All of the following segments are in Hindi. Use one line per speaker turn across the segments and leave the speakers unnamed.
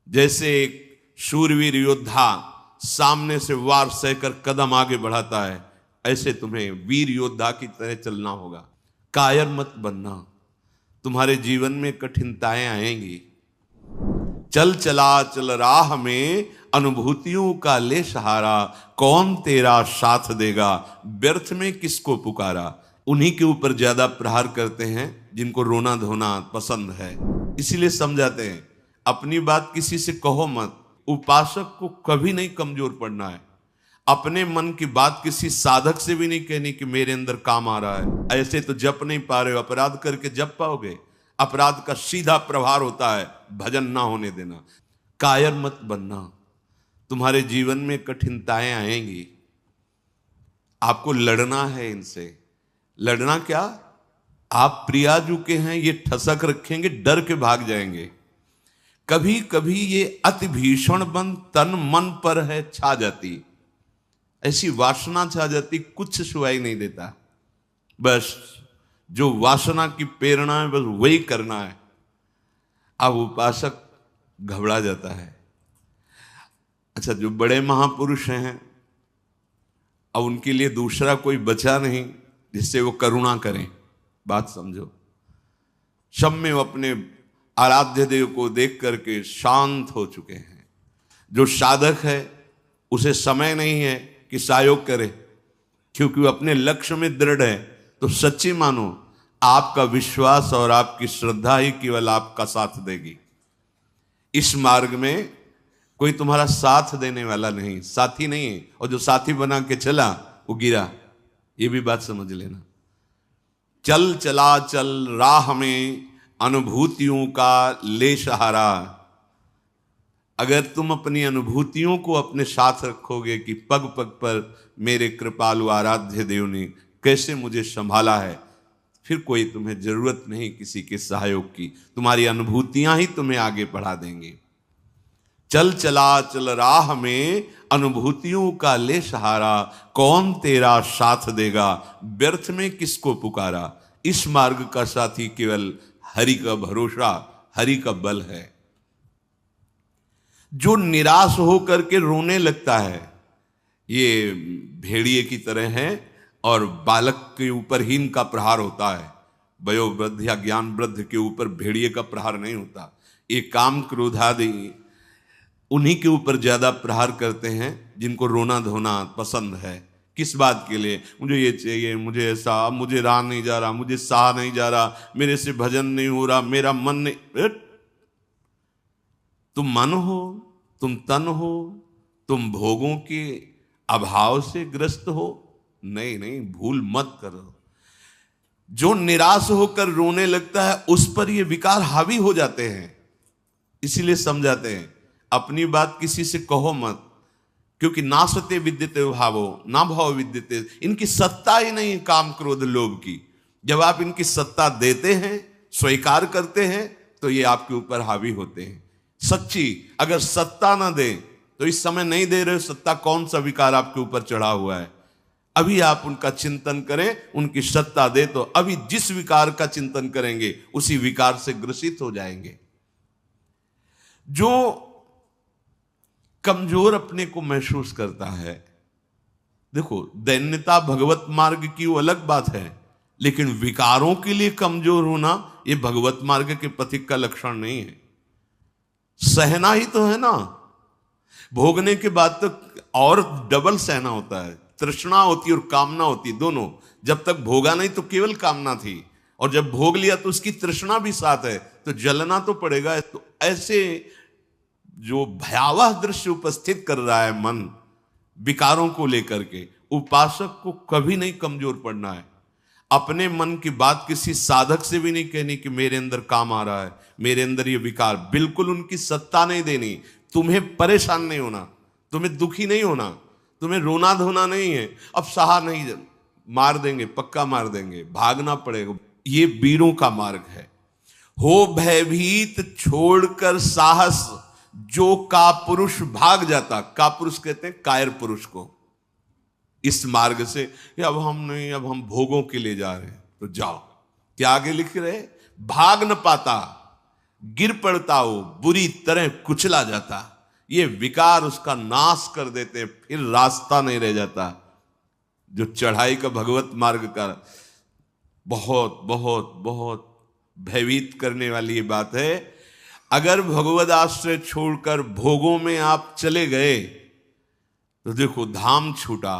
जैसे एक शूरवीर योद्धा सामने से वार सहकर कदम आगे बढ़ाता है, ऐसे तुम्हें वीर योद्धा की तरह चलना होगा। कायर मत बनना, तुम्हारे जीवन में कठिनताएं आएंगी। चल चला चल राह में अनुभूतियों का ले सहारा, कौन तेरा साथ देगा व्यर्थ में किसको पुकारा। उन्हीं के ऊपर ज्यादा प्रहार करते हैं जिनको रोना धोना पसंद है, इसीलिए समझाते हैं अपनी बात किसी से कहो मत। उपासक को कभी नहीं कमजोर पड़ना है। अपने मन की बात किसी साधक से भी नहीं कहनी कि मेरे अंदर काम आ रहा है, ऐसे तो जप नहीं पा रहे हो, अपराध करके जप पाओगे। अपराध का सीधा प्रभार होता है भजन ना होने देना। कायर मत बनना, तुम्हारे जीवन में कठिनताएं आएंगी, आपको लड़ना है इनसे। लड़ना क्या, आप प्रियाजू के हैं, ये ठसक रखेंगे, डर के भाग जाएंगे। कभी कभी ये अति भीषण बन तन मन पर है छा जाती, ऐसी वासना छा जाती, कुछ सुनाई नहीं देता। बस जो वासना की प्रेरणा है बस वही करना है। अब उपासक घबरा जाता है। अच्छा, जो बड़े महापुरुष हैं अब उनके लिए दूसरा कोई बचा नहीं जिससे वो करुणा करें। बात समझो, सब में वो अपने आराध्य देव को देख करके शांत हो चुके हैं। जो साधक है उसे समय नहीं है कि सहयोग करे, क्योंकि वो अपने लक्ष्य में दृढ़ है। तो सच्ची मानो, आपका विश्वास और आपकी श्रद्धा ही केवल आपका साथ देगी। इस मार्ग में कोई तुम्हारा साथ देने वाला नहीं, साथी नहीं है। और जो साथी बना के चला वो गिरा, ये भी बात समझ लेना। चल चला चल राह में अनुभूतियों का ले सहारा। अगर तुम अपनी अनुभूतियों को अपने साथ रखोगे कि पग पग पर मेरे कृपालु आराध्य देव ने कैसे मुझे संभाला है, फिर कोई तुम्हें जरूरत नहीं किसी के सहयोग की। तुम्हारी अनुभूतियां ही तुम्हें आगे बढ़ा देंगी। चल चला चल राह में अनुभूतियों का ले सहारा, कौन तेरा साथ देगा व्यर्थ में किसको पुकारा। इस मार्ग का साथी केवल हरि का भरोसा, हरि का बल है। जो निराश होकर के रोने लगता है ये भेड़िए की तरह है, और बालक के ऊपर ही इनका प्रहार होता है। वयोवृद्ध या ज्ञान वृद्ध के ऊपर भेड़िए का प्रहार नहीं होता। ये काम क्रोध आदि उन्हीं के ऊपर ज्यादा प्रहार करते हैं जिनको रोना धोना पसंद है। किस बात के लिए, मुझे ये चाहिए, मुझे ऐसा, मुझे रहा नहीं जा रहा, मुझे सहा नहीं जा रहा, मेरे से भजन नहीं हो रहा, मेरा मन नहीं। तुम मन हो, तुम तन हो, तुम भोगों के अभाव से ग्रस्त हो। नहीं नहीं, भूल मत करो। जो निराश होकर रोने लगता है उस पर ये विकार हावी हो जाते हैं। इसीलिए समझाते हैं अपनी बात किसी से कहो मत, क्योंकि नासते विद्यते भावो ना भाव विद्यते। इनकी सत्ता ही नहीं काम क्रोध लोभ की। जब आप इनकी सत्ता देते हैं, स्वीकार करते हैं, तो ये आपके ऊपर हावी होते हैं। सच्ची अगर सत्ता ना दे तो इस समय नहीं दे रहे हो सत्ता, कौन सा विकार आपके ऊपर चढ़ा हुआ है। अभी आप उनका चिंतन करें, उनकी सत्ता दे तो अभी जिस विकार का चिंतन करेंगे उसी विकार से ग्रसित हो जाएंगे। जो कमजोर अपने को महसूस करता है, देखो दैन्यता भगवत मार्ग की वो अलग बात है, लेकिन विकारों के लिए कमजोर होना ये भगवत मार्ग के पथिक का लक्षण नहीं है। सहना ही तो है ना, भोगने के बाद तो और डबल सहना होता है। तृष्णा होती और कामना होती, दोनों। जब तक भोगा नहीं तो केवल कामना थी, और जब भोग लिया तो उसकी तृष्णा भी साथ है, तो जलना तो पड़ेगा। तो ऐसे जो भयावह दृश्य उपस्थित कर रहा है मन विकारों को लेकर के, उपासक को कभी नहीं कमजोर पड़ना है। अपने मन की बात किसी साधक से भी नहीं कहनी कि मेरे अंदर काम आ रहा है, मेरे अंदर ये विकार। बिल्कुल उनकी सत्ता नहीं देनी। तुम्हें परेशान नहीं होना, तुम्हें दुखी नहीं होना, तुम्हें रोना धोना नहीं है। अब सहा नहीं, मार देंगे, पक्का मार देंगे, भागना पड़ेगा। ये वीरों का मार्ग है। हो भयभीत छोड़कर साहस, जो का पुरुष भाग जाता। का पुरुष कहते हैं कायर पुरुष को। इस मार्ग से अब हम नहीं, अब हम भोगों के लिए जा रहे हैं, तो जाओ। क्या आगे लिख रहे, भाग न पाता। गिर पड़ता हो, बुरी तरह कुचला जाता। ये विकार उसका नाश कर देते, फिर रास्ता नहीं रह जाता। जो चढ़ाई का भगवत मार्ग का बहुत बहुत बहुत भयभीत करने वाली ये बात है। अगर भगवद आश्रय छोड़कर भोगों में आप चले गए तो देखो, धाम छूटा,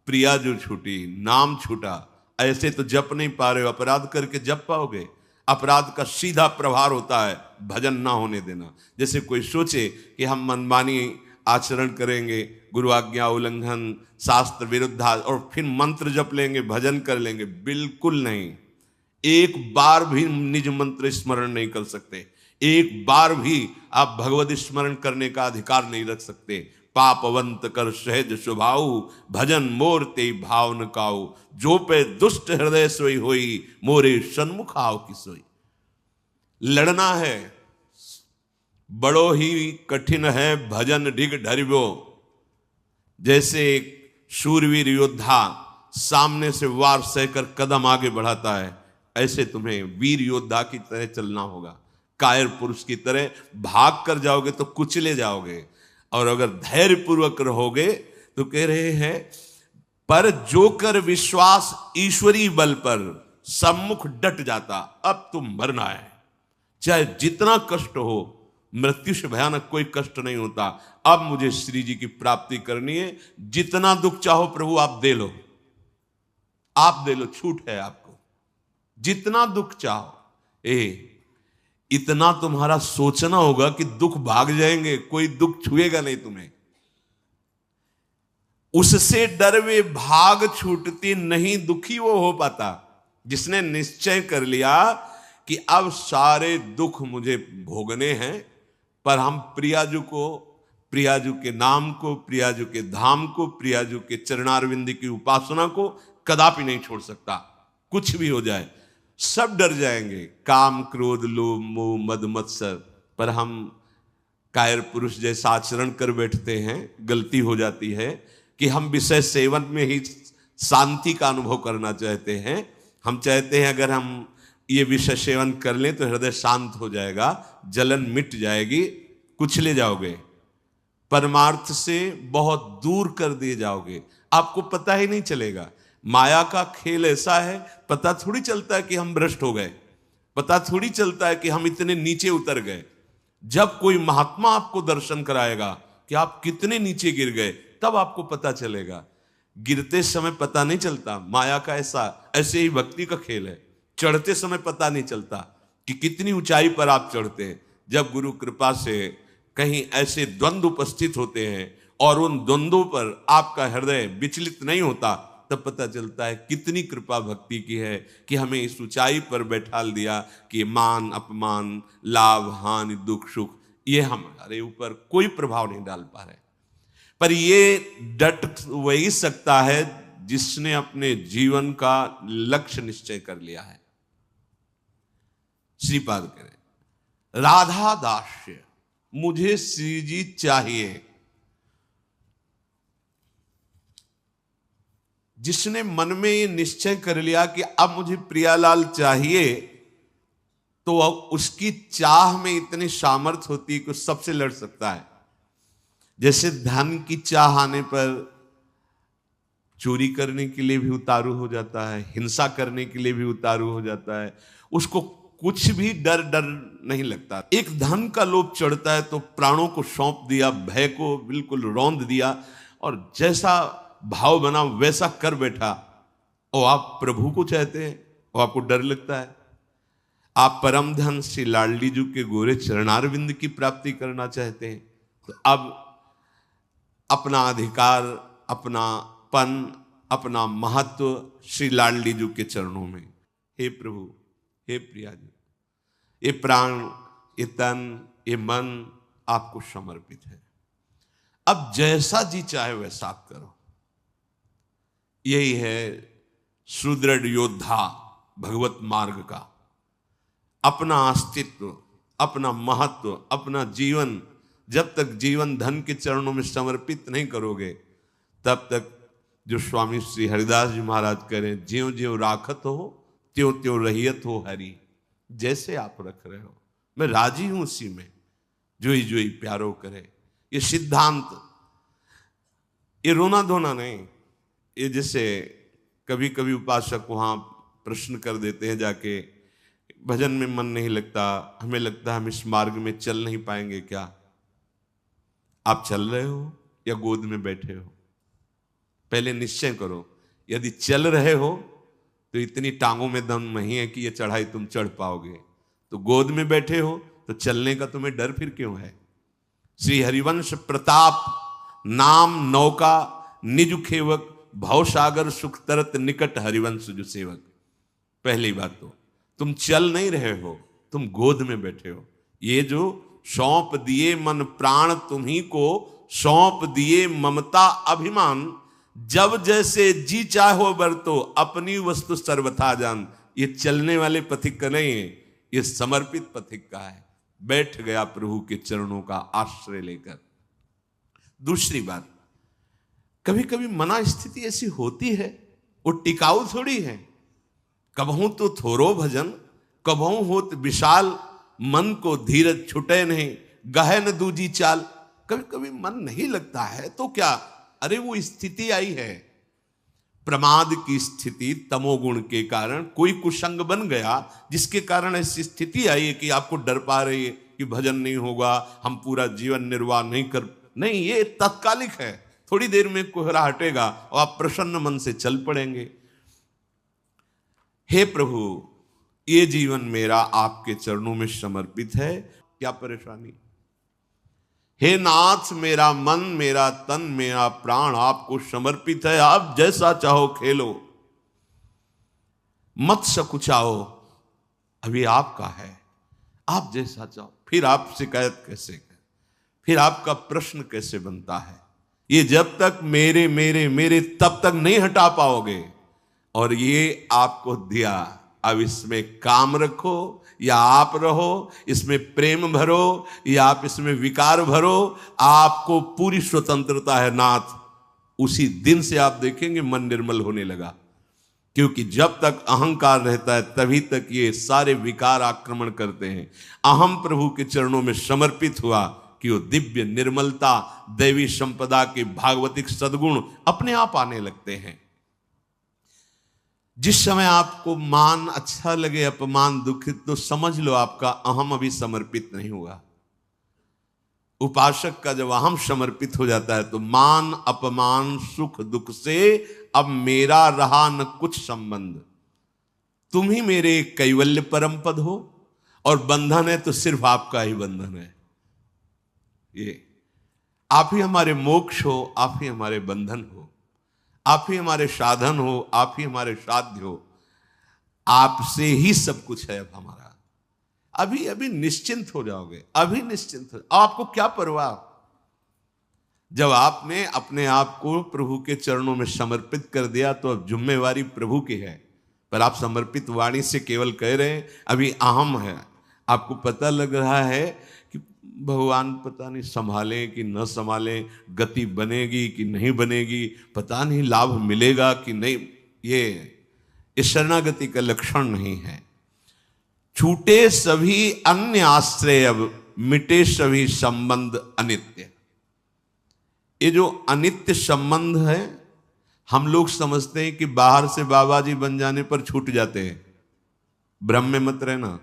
प्रिया जो छूटी, नाम छूटा। ऐसे तो जप नहीं पा रहे हो, अपराध करके जप पाओगे? अपराध का सीधा प्रभाव होता है भजन ना होने देना। जैसे कोई सोचे कि हम मनमानी आचरण करेंगे, गुरु आज्ञा उल्लंघन, शास्त्र विरुद्ध, और फिर मंत्र जप लेंगे, भजन कर लेंगे। बिल्कुल नहीं। एक बार भी निज मंत्र स्मरण नहीं कर सकते, एक बार भी आप भगवत स्मरण करने का अधिकार नहीं रख सकते। पापवंत कर सहज स्वभाव, भजन मोर ते भाव न काऊ। जो पे दुष्ट हृदय सोई होई, मोरे सन्मुख आओ की सोई। लड़ना है, बड़ो ही कठिन है भजन ढिग ढरिबो। जैसे एक शूरवीर योद्धा सामने से वार सहकर कदम आगे बढ़ाता है, ऐसे तुम्हें वीर योद्धा की तरह चलना होगा। कायर पुरुष की तरह भाग कर जाओगे तो कुचले जाओगे, और अगर धैर्य पूर्वक रहोगे तो कह रहे हैं, पर जो कर विश्वास ईश्वरी बल पर, सम्मुख डट जाता। अब तुम मरना है, चाहे जितना कष्ट हो। मृत्यु से भयानक कोई कष्ट नहीं होता। अब मुझे श्री जी की प्राप्ति करनी है, जितना दुख चाहो प्रभु आप दे लो, आप दे लो, छूट है आपको, जितना दुख चाहो। इतना तुम्हारा सोचना होगा कि दुख भाग जाएंगे, कोई दुख छुएगा नहीं तुम्हें। उससे डर वे भाग छूटती नहीं, दुखी वो हो पाता जिसने निश्चय कर लिया कि अब सारे दुख मुझे भोगने हैं, पर हम प्रियाजू को, प्रियाजू के नाम को, प्रियाजू के धाम को, प्रियाजू के चरणारविंद की उपासना को कदापि नहीं छोड़ सकता। कुछ भी हो जाए सब डर जाएंगे, काम क्रोध लोभ मोह मद मत्सर। पर हम कायर पुरुष जैसा आचरण कर बैठते हैं, गलती हो जाती है कि हम विषय सेवन में ही शांति का अनुभव करना चाहते हैं। हम चाहते हैं अगर हम ये विषय सेवन कर लें तो हृदय शांत हो जाएगा, जलन मिट जाएगी, कुचले जाओगे, परमार्थ से बहुत दूर कर दिए जाओगे, आपको पता ही नहीं चलेगा। माया का खेल ऐसा है, पता थोड़ी चलता है कि हम भ्रष्ट हो गए, पता थोड़ी चलता है कि हम इतने नीचे उतर गए। जब कोई महात्मा आपको दर्शन कराएगा कि आप कितने नीचे गिर गए, तब आपको पता चलेगा। गिरते समय पता नहीं चलता। माया का ऐसे ही भक्ति का खेल है, चढ़ते समय पता नहीं चलता कि कितनी ऊंचाई पर आप चढ़ते हैं। जब गुरु कृपा से कहीं ऐसे द्वंद्व उपस्थित होते हैं और उन द्वंद्वों पर आपका हृदय विचलित नहीं होता, तब पता चलता है कितनी कृपा भक्ति की है कि हमें इस ऊंचाई पर बैठाल दिया कि मान अपमान, लाभ हानि, दुख सुख, ये हमारे ऊपर कोई प्रभाव नहीं डाल पा रहे। पर ये डट वही सकता है जिसने अपने जीवन का लक्ष्य निश्चय कर लिया है। श्रीपाद कह रहे, राधा दास्य, मुझे श्री जी चाहिए। जिसने मन में ये निश्चय कर लिया कि अब मुझे प्रियालाल चाहिए, तो उसकी चाह में इतनी सामर्थ्य होती है कि सबसे लड़ सकता है। जैसे धन की चाह आने पर चोरी करने के लिए भी उतारू हो जाता है, हिंसा करने के लिए भी उतारू हो जाता है, उसको कुछ भी डर नहीं लगता। एक धन का लोभ चढ़ता है तो प्राणों को सौंप दिया, भय को बिल्कुल रौंद दिया, और जैसा भाव बना वैसा कर बैठा। और आप प्रभु को चाहते हैं और आपको डर लगता है। आप परम धन श्री लाडली जी के गोरे चरणारविंद की प्राप्ति करना चाहते हैं, तो अब अपना अधिकार, अपना पन, अपना महत्व श्री लाडली जी के चरणों में। हे प्रभु, हे प्रिया जी, ये प्राण, ये तन, ये मन आपको समर्पित है। अब जैसा जी चाहे वैसा आप करो। यही है सुदृढ़ योद्धा भगवत मार्ग का। अपना अस्तित्व, अपना महत्व, अपना जीवन जब तक जीवन धन के चरणों में समर्पित नहीं करोगे, तब तक जो स्वामी श्री हरिदास जी महाराज करें, ज्यों ज्यों राखत हो त्यों त्यों रहियत हो हरि। जैसे आप रख रहे हो मैं राजी हूं उसी में, जोई जोई प्यारो करे। ये सिद्धांत, ये रोना धोना नहीं। ये जैसे कभी कभी उपासक वहां प्रश्न कर देते हैं जाके, भजन में मन नहीं लगता, हमें लगता है हम इस मार्ग में चल नहीं पाएंगे क्या? आप चल रहे हो या गोद में बैठे हो? पहले निश्चय करो। यदि चल रहे हो तो इतनी टांगों में दम नहीं है कि ये चढ़ाई तुम चढ़ पाओगे। तो गोद में बैठे हो तो चलने का तुम्हें डर फिर क्यों है? श्री हरिवंश प्रताप नाम नौका निज खेवक, भवसागर सुख तरत निकट हरिवंश जो सेवक। पहली बात तो तुम चल नहीं रहे हो, तुम गोद में बैठे हो। ये जो सौंप दिए मन प्राण तुम्ही को, सौंप दिए ममता अभिमान, जब जैसे जी चाहो बरतो, अपनी वस्तु सर्वथा जान। ये चलने वाले पथिक का नहीं है, ये समर्पित पथिक का है। बैठ गया प्रभु के चरणों का आश्रय लेकर। दूसरी बात, कभी कभी मना स्थिति ऐसी होती है, वो टिकाऊ थोड़ी है। कबहू तो थोरो भजन, कबहू होत विशाल, मन को धीरज छुटे नहीं, गहन दूजी चाल। कभी कभी मन नहीं लगता है तो क्या, अरे वो स्थिति आई है, प्रमाद की स्थिति, तमोगुण के कारण कोई कुसंग बन गया, जिसके कारण ऐसी स्थिति आई है कि आपको डर पा रही है कि भजन नहीं होगा, हम पूरा जीवन निर्वाह नहीं कर। नहीं, ये तात्कालिक है, थोड़ी देर में कोहरा हटेगा और आप प्रसन्न मन से चल पड़ेंगे। हे प्रभु, ये जीवन मेरा आपके चरणों में समर्पित है, क्या परेशानी? हे नाथ, मेरा मन, मेरा तन, मेरा प्राण आपको समर्पित है, आप जैसा चाहो खेलो, मत सकुचाओ, अभी आपका है, आप जैसा चाहो। फिर आप शिकायत कैसे करें? फिर आपका प्रश्न कैसे बनता है? ये जब तक मेरे मेरे मेरे तब तक नहीं हटा पाओगे। और ये आपको दिया, अब इसमें काम रखो या आप रहो, इसमें प्रेम भरो या आप इसमें विकार भरो, आपको पूरी स्वतंत्रता है नाथ। उसी दिन से आप देखेंगे मन निर्मल होने लगा। क्योंकि जब तक अहंकार रहता है तभी तक ये सारे विकार आक्रमण करते हैं। अहम प्रभु के चरणों में समर्पित हुआ कि वो दिव्य निर्मलता, दैवी संपदा के भागवतिक सद्गुण अपने आप आने लगते हैं। जिस समय आपको मान अच्छा लगे, अपमान दुखित, तो समझ लो आपका अहम अभी समर्पित नहीं हुआ। उपासक का जब अहम समर्पित हो जाता है तो मान अपमान सुख दुख से अब मेरा रहा न कुछ संबंध। तुम ही मेरे कैवल्य परम पद हो, और बंधन है तो सिर्फ आपका ही बंधन है। ये आप ही हमारे मोक्ष हो, आप ही हमारे बंधन हो, आप ही हमारे साधन हो, आप ही हमारे साध्य हो। आपसे ही सब कुछ है अब हमारा। अभी अभी निश्चिंत हो जाओगे, अभी निश्चिंत हो। आपको क्या परवाह? जब आपने अपने आप को प्रभु के चरणों में समर्पित कर दिया तो अब जिम्मेवारी प्रभु की है। पर आप समर्पित वाणी से केवल कह रहे हैं, अभी अहम है। आपको पता लग रहा है कि भगवान पता नहीं संभालें कि न संभालें, गति बनेगी कि नहीं बनेगी, पता नहीं लाभ मिलेगा कि नहीं। ये शरणागति का लक्षण नहीं है। छूटे सभी अन्य आश्रय, अब मिटे सभी संबंध अनित्य। ये जो अनित्य संबंध है, हम लोग समझते हैं कि बाहर से बाबा जी बन जाने पर छूट जाते हैं। भ्रम में मत रहना,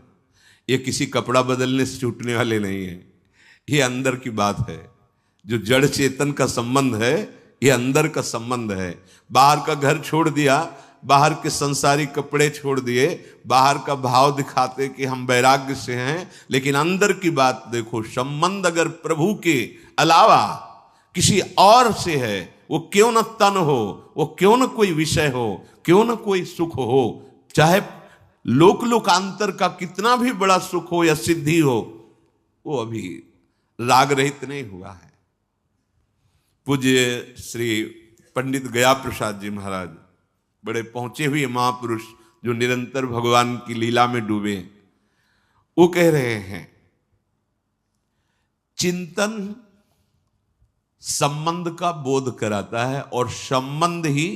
ये किसी कपड़ा बदलने से छूटने वाले नहीं है। ये अंदर की बात है। जो जड़ चेतन का संबंध है, ये अंदर का संबंध है। बाहर का घर छोड़ दिया, बाहर के संसारिक कपड़े छोड़ दिए, बाहर का भाव दिखाते कि हम वैराग्य से हैं, लेकिन अंदर की बात देखो। संबंध अगर प्रभु के अलावा किसी और से है, वो क्यों न तन हो, वो क्यों न कोई विषय हो, क्यों न कोई सुख हो, चाहे लोक लोकांतर का कितना भी बड़ा सुख हो या सिद्धि हो, वो अभी राग रहित नहीं हुआ है। पूज्य श्री पंडित गया प्रसाद जी महाराज, बड़े पहुंचे हुए महापुरुष जो निरंतर भगवान की लीला में डूबे, वो कह रहे हैं चिंतन संबंध का बोध कराता है और संबंध ही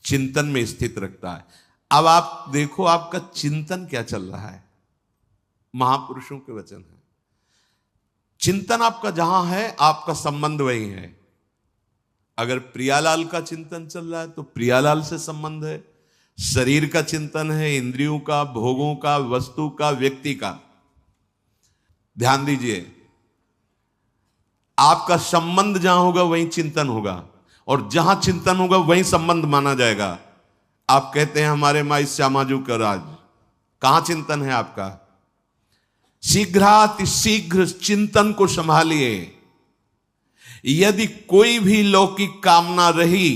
चिंतन में स्थित रखता है। अब आप देखो आपका चिंतन क्या चल रहा है। महापुरुषों के वचन है। चिंतन आपका जहां है, आपका संबंध वही है। अगर प्रियालाल का चिंतन चल रहा है तो प्रियालाल से संबंध है। शरीर का चिंतन है, इंद्रियों का, भोगों का, वस्तु का, व्यक्ति का। ध्यान दीजिए, आपका संबंध जहां होगा वहीं चिंतन होगा, और जहां चिंतन होगा वहीं संबंध माना जाएगा। आप कहते हैं हमारे माई श्यामाजू का राज, कहां चिंतन है आपका? शीघ्रातिशीघ्र चिंतन को संभालिए। यदि कोई भी लौकिक कामना रही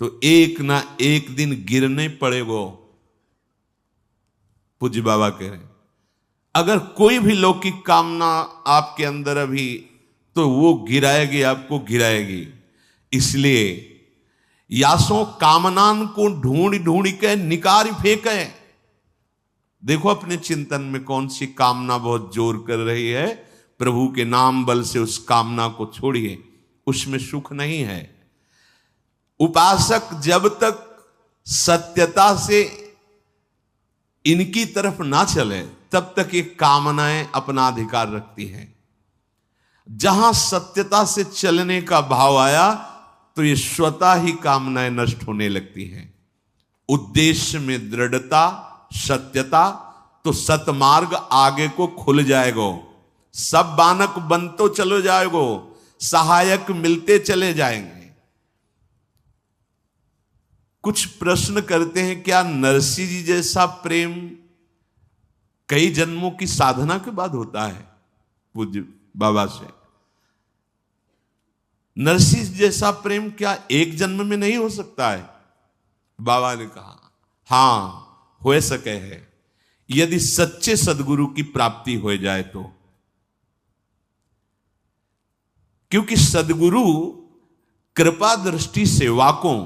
तो एक ना एक दिन गिरने पड़ेगो। पूज्य बाबा कह रहे हैं, अगर कोई भी लौकिक कामना आपके अंदर अभी, तो वो गिराएगी, आपको गिराएगी। इसलिए यासों कामनान को ढूंढ ढूंढ के निकाल फेंके। देखो अपने चिंतन में कौन सी कामना बहुत जोर कर रही है, प्रभु के नाम बल से उस कामना को छोड़िए, उसमें सुख नहीं है। उपासक जब तक सत्यता से इनकी तरफ ना चले तब तक ये कामनाएं अपना अधिकार रखती हैं। जहां सत्यता से चलने का भाव आया तो ये स्वतः ही कामनाएं नष्ट होने लगती हैं। उद्देश्य में दृढ़ता, सत्यता, तो सतमार्ग आगे को खुल जाएगो। सब बानक बनतो चलो जाएगो, सहायक मिलते चले जाएंगे। कुछ प्रश्न करते हैं, क्या नरसिंह जी जैसा प्रेम कई जन्मों की साधना के बाद होता है? पूज्य बाबा से, नरसिंह जैसा प्रेम क्या एक जन्म में नहीं हो सकता है? बाबा ने कहा हां, हो सके है, यदि सच्चे सदगुरु की प्राप्ति हो जाए तो। क्योंकि सदगुरु कृपा दृष्टि सेवाकों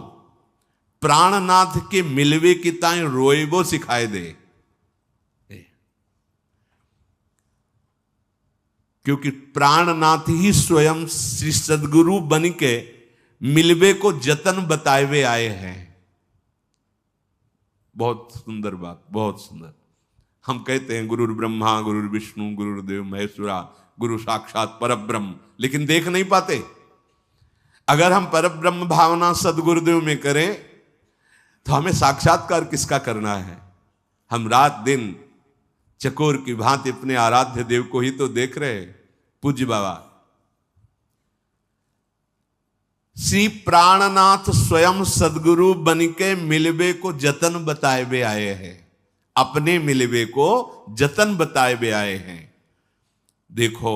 प्राणनाथ के मिलवे की ताई रोएबो सिखाए दे। क्योंकि प्राणनाथ ही स्वयं श्री सदगुरु बन के मिलवे को जतन बताए हुए आए हैं। बहुत सुंदर बात, बहुत सुंदर। हम कहते हैं गुरुर ब्रह्मा गुरुर विष्णु गुरुर्देव महेश्वरा, गुरु साक्षात परब्रह्म, लेकिन देख नहीं पाते। अगर हम परब्रह्म भावना सदगुरुदेव में करें तो हमें साक्षात्कार किसका करना है? हम रात दिन चकोर की भांति अपने आराध्य देव को ही तो देख रहे। पूज्य बाबा श्री प्राणनाथ स्वयं सदगुरु बनिके मिलवे को जतन बताए हुए आए हैं। अपने मिलवे को जतन बताए हुए आए हैं। देखो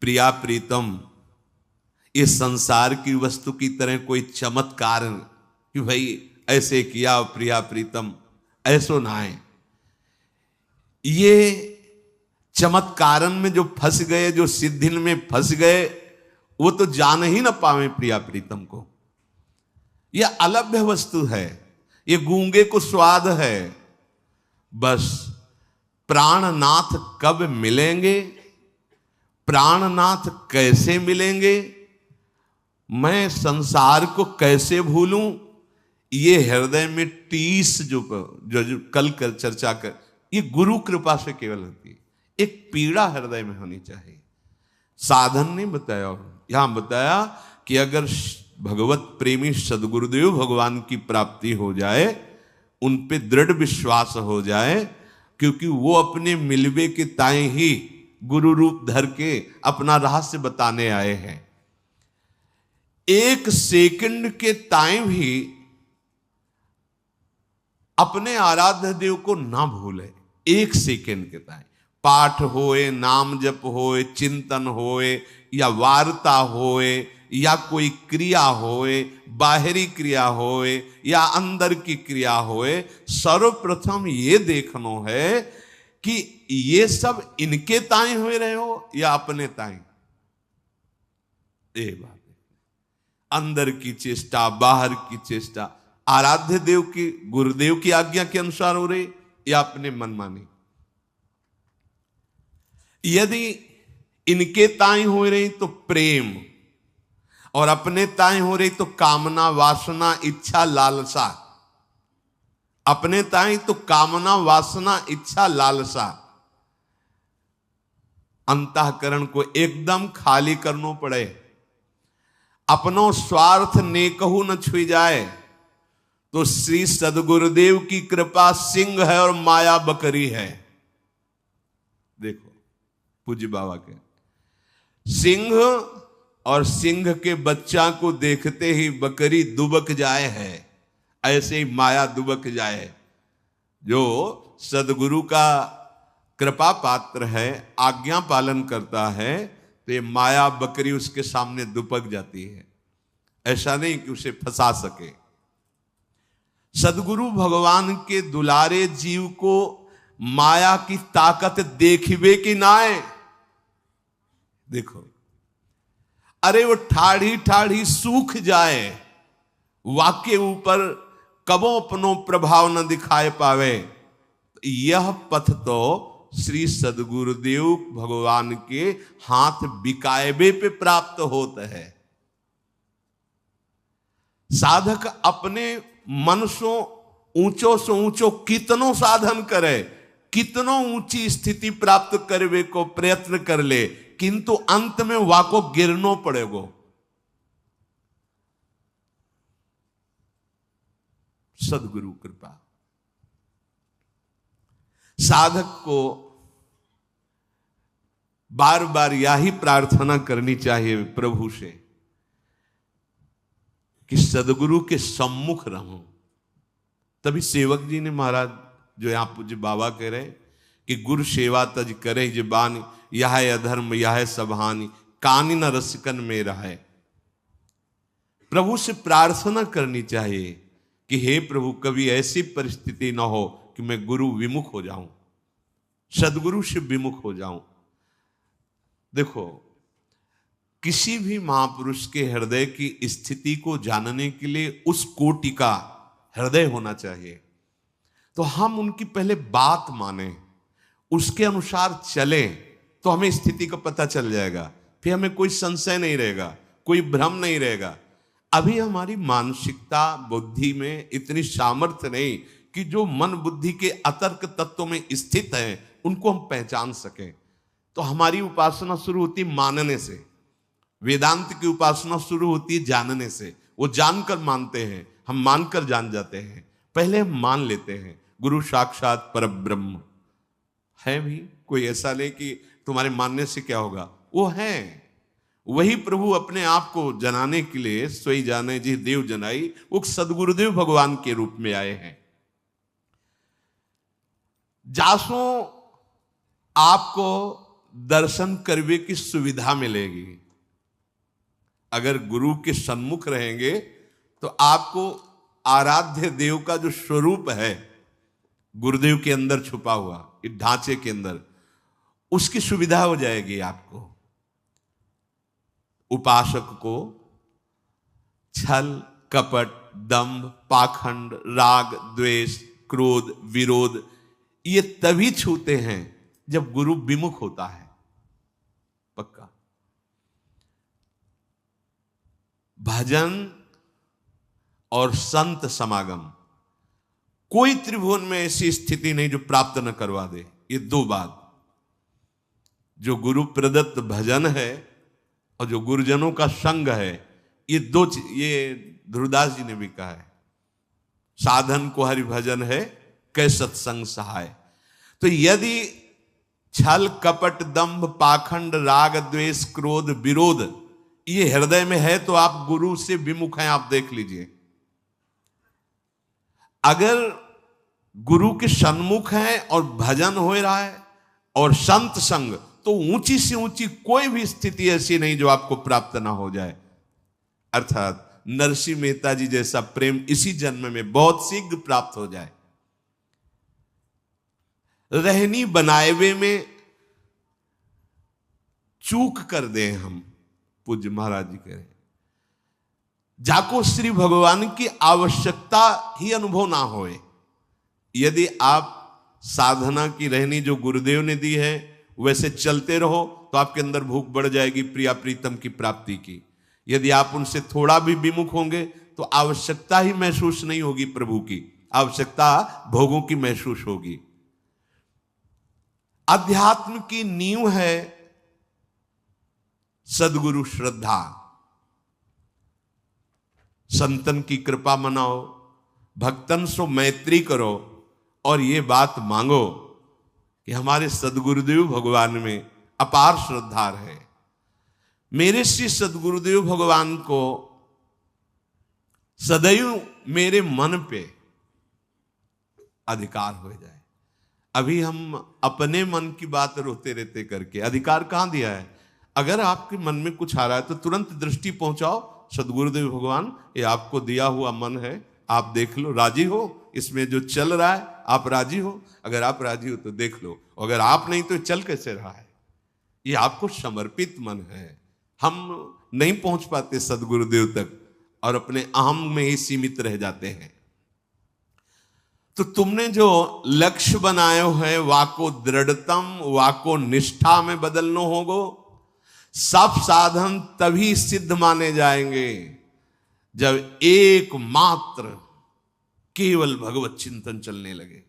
प्रिया प्रीतम, ये संसार की वस्तु की तरह कोई चमत्कार कि भाई ऐसे किया प्रिया प्रीतम, ऐसो ना है। ये चमत्कारन में जो फंस गए, जो सिद्धिन में फंस गए, वो तो जान ही ना पावे प्रिया प्रीतम को। यह अलभ्य वस्तु है, ये गूंगे को स्वाद है। बस प्राणनाथ कब मिलेंगे, प्राणनाथ कैसे मिलेंगे, मैं संसार को कैसे भूलूं, ये हृदय में टीस जो कल चर्चा कर, ये गुरु कृपा से केवल होती है। एक पीड़ा हृदय में होनी चाहिए। साधन नहीं बताया, यहां बताया कि अगर भगवत प्रेमी सदगुरुदेव भगवान की प्राप्ति हो जाए, उन पे दृढ़ विश्वास हो जाए, क्योंकि वो अपने मिलवे के ताए ही गुरु रूप धर के अपना रहस्य बताने आए हैं। एक सेकंड के ताए भी अपने आराध्य देव को ना भूले। एक सेकंड के ताए पाठ होए, नाम जप होए, चिंतन होए, या वार्ता होए, या कोई क्रिया होए, बाहरी क्रिया होए या अंदर की क्रिया होए, सर्वप्रथम ये देखना है कि ये सब इनके ताए हुए रहे हो या अपने ताए। ये बात अंदर की चेष्टा, बाहर की चेष्टा आराध्य देव की, गुरुदेव की आज्ञा के अनुसार हो रही या अपने मनमानी। यदि इनके ताई हो रही तो प्रेम, और अपने ताई हो रही तो कामना, वासना, इच्छा, लालसा। अपने ताई तो कामना वासना इच्छा लालसा अंतःकरण को एकदम खाली करनो पड़े। अपनो स्वार्थ नेकहु न छुई जाए तो श्री सदगुरुदेव की कृपा सिंह है और माया बकरी है। देखो पूज्य बाबा के सिंह और सिंह के बच्चा को देखते ही बकरी दुबक जाए है, ऐसे ही माया दुबक जाए। जो सदगुरु का कृपा पात्र है, आज्ञा पालन करता है, तो ये माया बकरी उसके सामने दुबक जाती है। ऐसा नहीं कि उसे फंसा सके। सदगुरु भगवान के दुलारे जीव को माया की ताकत देखिबे कि नाए। देखो अरे वो ठाढ़ी ठाढ़ी सूख जाए, वाके ऊपर कबो अपनो प्रभाव न दिखाए पावे। यह पथ तो श्री सदगुरुदेव भगवान के हाथ बिकायबे पे प्राप्त होता है। साधक अपने मन सो ऊंचो कितनो साधन करे, कितनो ऊंची स्थिति प्राप्त करवे को प्रयत्न कर ले, किंतु अंत में वाको गिरनो पड़ेगो। सदगुरु कृपा। साधक को बार बार यही प्रार्थना करनी चाहिए प्रभु से कि सदगुरु के सम्मुख रहूं। तभी सेवक जी ने महाराज जो यहां पूज्य बाबा कह रहे कि गुरु सेवा तज करे जबानी, यह अधर्म यह सबहानी, कानी न रसिकन में रहे। प्रभु से प्रार्थना करनी चाहिए कि हे प्रभु कभी ऐसी परिस्थिति न हो कि मैं गुरु विमुख हो जाऊं, सदगुरु से विमुख हो जाऊं। देखो किसी भी महापुरुष के हृदय की स्थिति को जानने के लिए उस कोटि का हृदय होना चाहिए। तो हम उनकी पहले बात माने, उसके अनुसार चलें, तो हमें स्थिति का पता चल जाएगा। फिर हमें कोई संशय नहीं रहेगा, कोई भ्रम नहीं रहेगा। अभी हमारी मानसिकता बुद्धि में इतनी सामर्थ्य नहीं कि जो मन बुद्धि के अतर्क तत्वों में स्थित है उनको हम पहचान सकें। तो हमारी उपासना शुरू होती मानने से, वेदांत की उपासना शुरू होती है जानने से। वो जानकर मानते हैं, हम मानकर जान जाते हैं। पहले हम मान लेते हैं गुरु साक्षात परब्रह्म है। भी कोई ऐसा नहीं कि तुम्हारे मानने से क्या होगा, वो है। वही प्रभु अपने आप को जनाने के लिए सोई जाने जी देव जनाई, वो सदगुरुदेव भगवान के रूप में आए हैं। जासो आपको दर्शन करने की सुविधा मिलेगी। अगर गुरु के सन्मुख रहेंगे तो आपको आराध्य देव का जो स्वरूप है गुरुदेव के अंदर छुपा हुआ, इस ढांचे के अंदर, उसकी सुविधा हो जाएगी आपको। उपासक को छल कपट दंभ पाखंड राग द्वेष क्रोध विरोध ये तभी छूते हैं जब गुरु विमुख होता है। पक्का भजन और संत समागम, कोई त्रिभुवन में ऐसी स्थिति नहीं जो प्राप्त न करवा दे। ये दो बात, जो गुरु प्रदत्त भजन है और जो गुरुजनों का संग है, ये दो, ये ध्रुवदास जी ने भी कहा है, साधन को हरि भजन है कै सत्संग सहाय। तो यदि छल कपट दंभ पाखंड राग द्वेष क्रोध विरोध ये हृदय में है तो आप गुरु से विमुख हैं। आप देख लीजिए, अगर गुरु के सन्मुख है और भजन हो रहा है और संत संग, तो ऊंची से ऊंची कोई भी स्थिति ऐसी नहीं जो आपको प्राप्त ना हो जाए। अर्थात नरसिंह मेहता जी जैसा प्रेम इसी जन्म में बहुत शीघ्र प्राप्त हो जाए। रहनी बनाएवे में चूक कर दें हम, पूज्य महाराज जी कह रहे हैं, जाको श्री भगवान की आवश्यकता ही अनुभव ना होए। यदि आप साधना की रहनी जो गुरुदेव ने दी है वैसे चलते रहो तो आपके अंदर भूख बढ़ जाएगी प्रिया प्रीतम की प्राप्ति की। यदि आप उनसे थोड़ा भी विमुख होंगे तो आवश्यकता ही महसूस नहीं होगी प्रभु की, आवश्यकता भोगों की महसूस होगी। अध्यात्म की नींव है सद्गुरु श्रद्धा। संतन की कृपा मनाओ, भक्तन सो मैत्री करो और ये बात मांगो कि हमारे सद्गुरुदेव भगवान में अपार श्रद्धा है। मेरे श्री सद्गुरुदेव भगवान को सदैव मेरे मन पे अधिकार हो जाए। अभी हम अपने मन की बात रोते रहते करके अधिकार कहां दिया है? अगर आपके मन में कुछ आ रहा है तो तुरंत दृष्टि पहुंचाओ, सद्गुरुदेव भगवान ये आपको दिया हुआ मन है, आप देख लो, राजी हो इसमें जो चल रहा है, आप राजी हो? अगर आप राजी हो तो देख लो, अगर आप नहीं तो चल कैसे रहा है? ये आपको समर्पित मन है। हम नहीं पहुंच पाते सद्गुरुदेव तक और अपने अहम में ही सीमित रह जाते हैं। तो तुमने जो लक्ष्य बनायो है वाको दृढ़तम, वाको निष्ठा में बदलनो होगो। सब साधन तभी सिद्ध माने जाएंगे जब एकमात्र केवल भगवत चिंतन चलने लगे।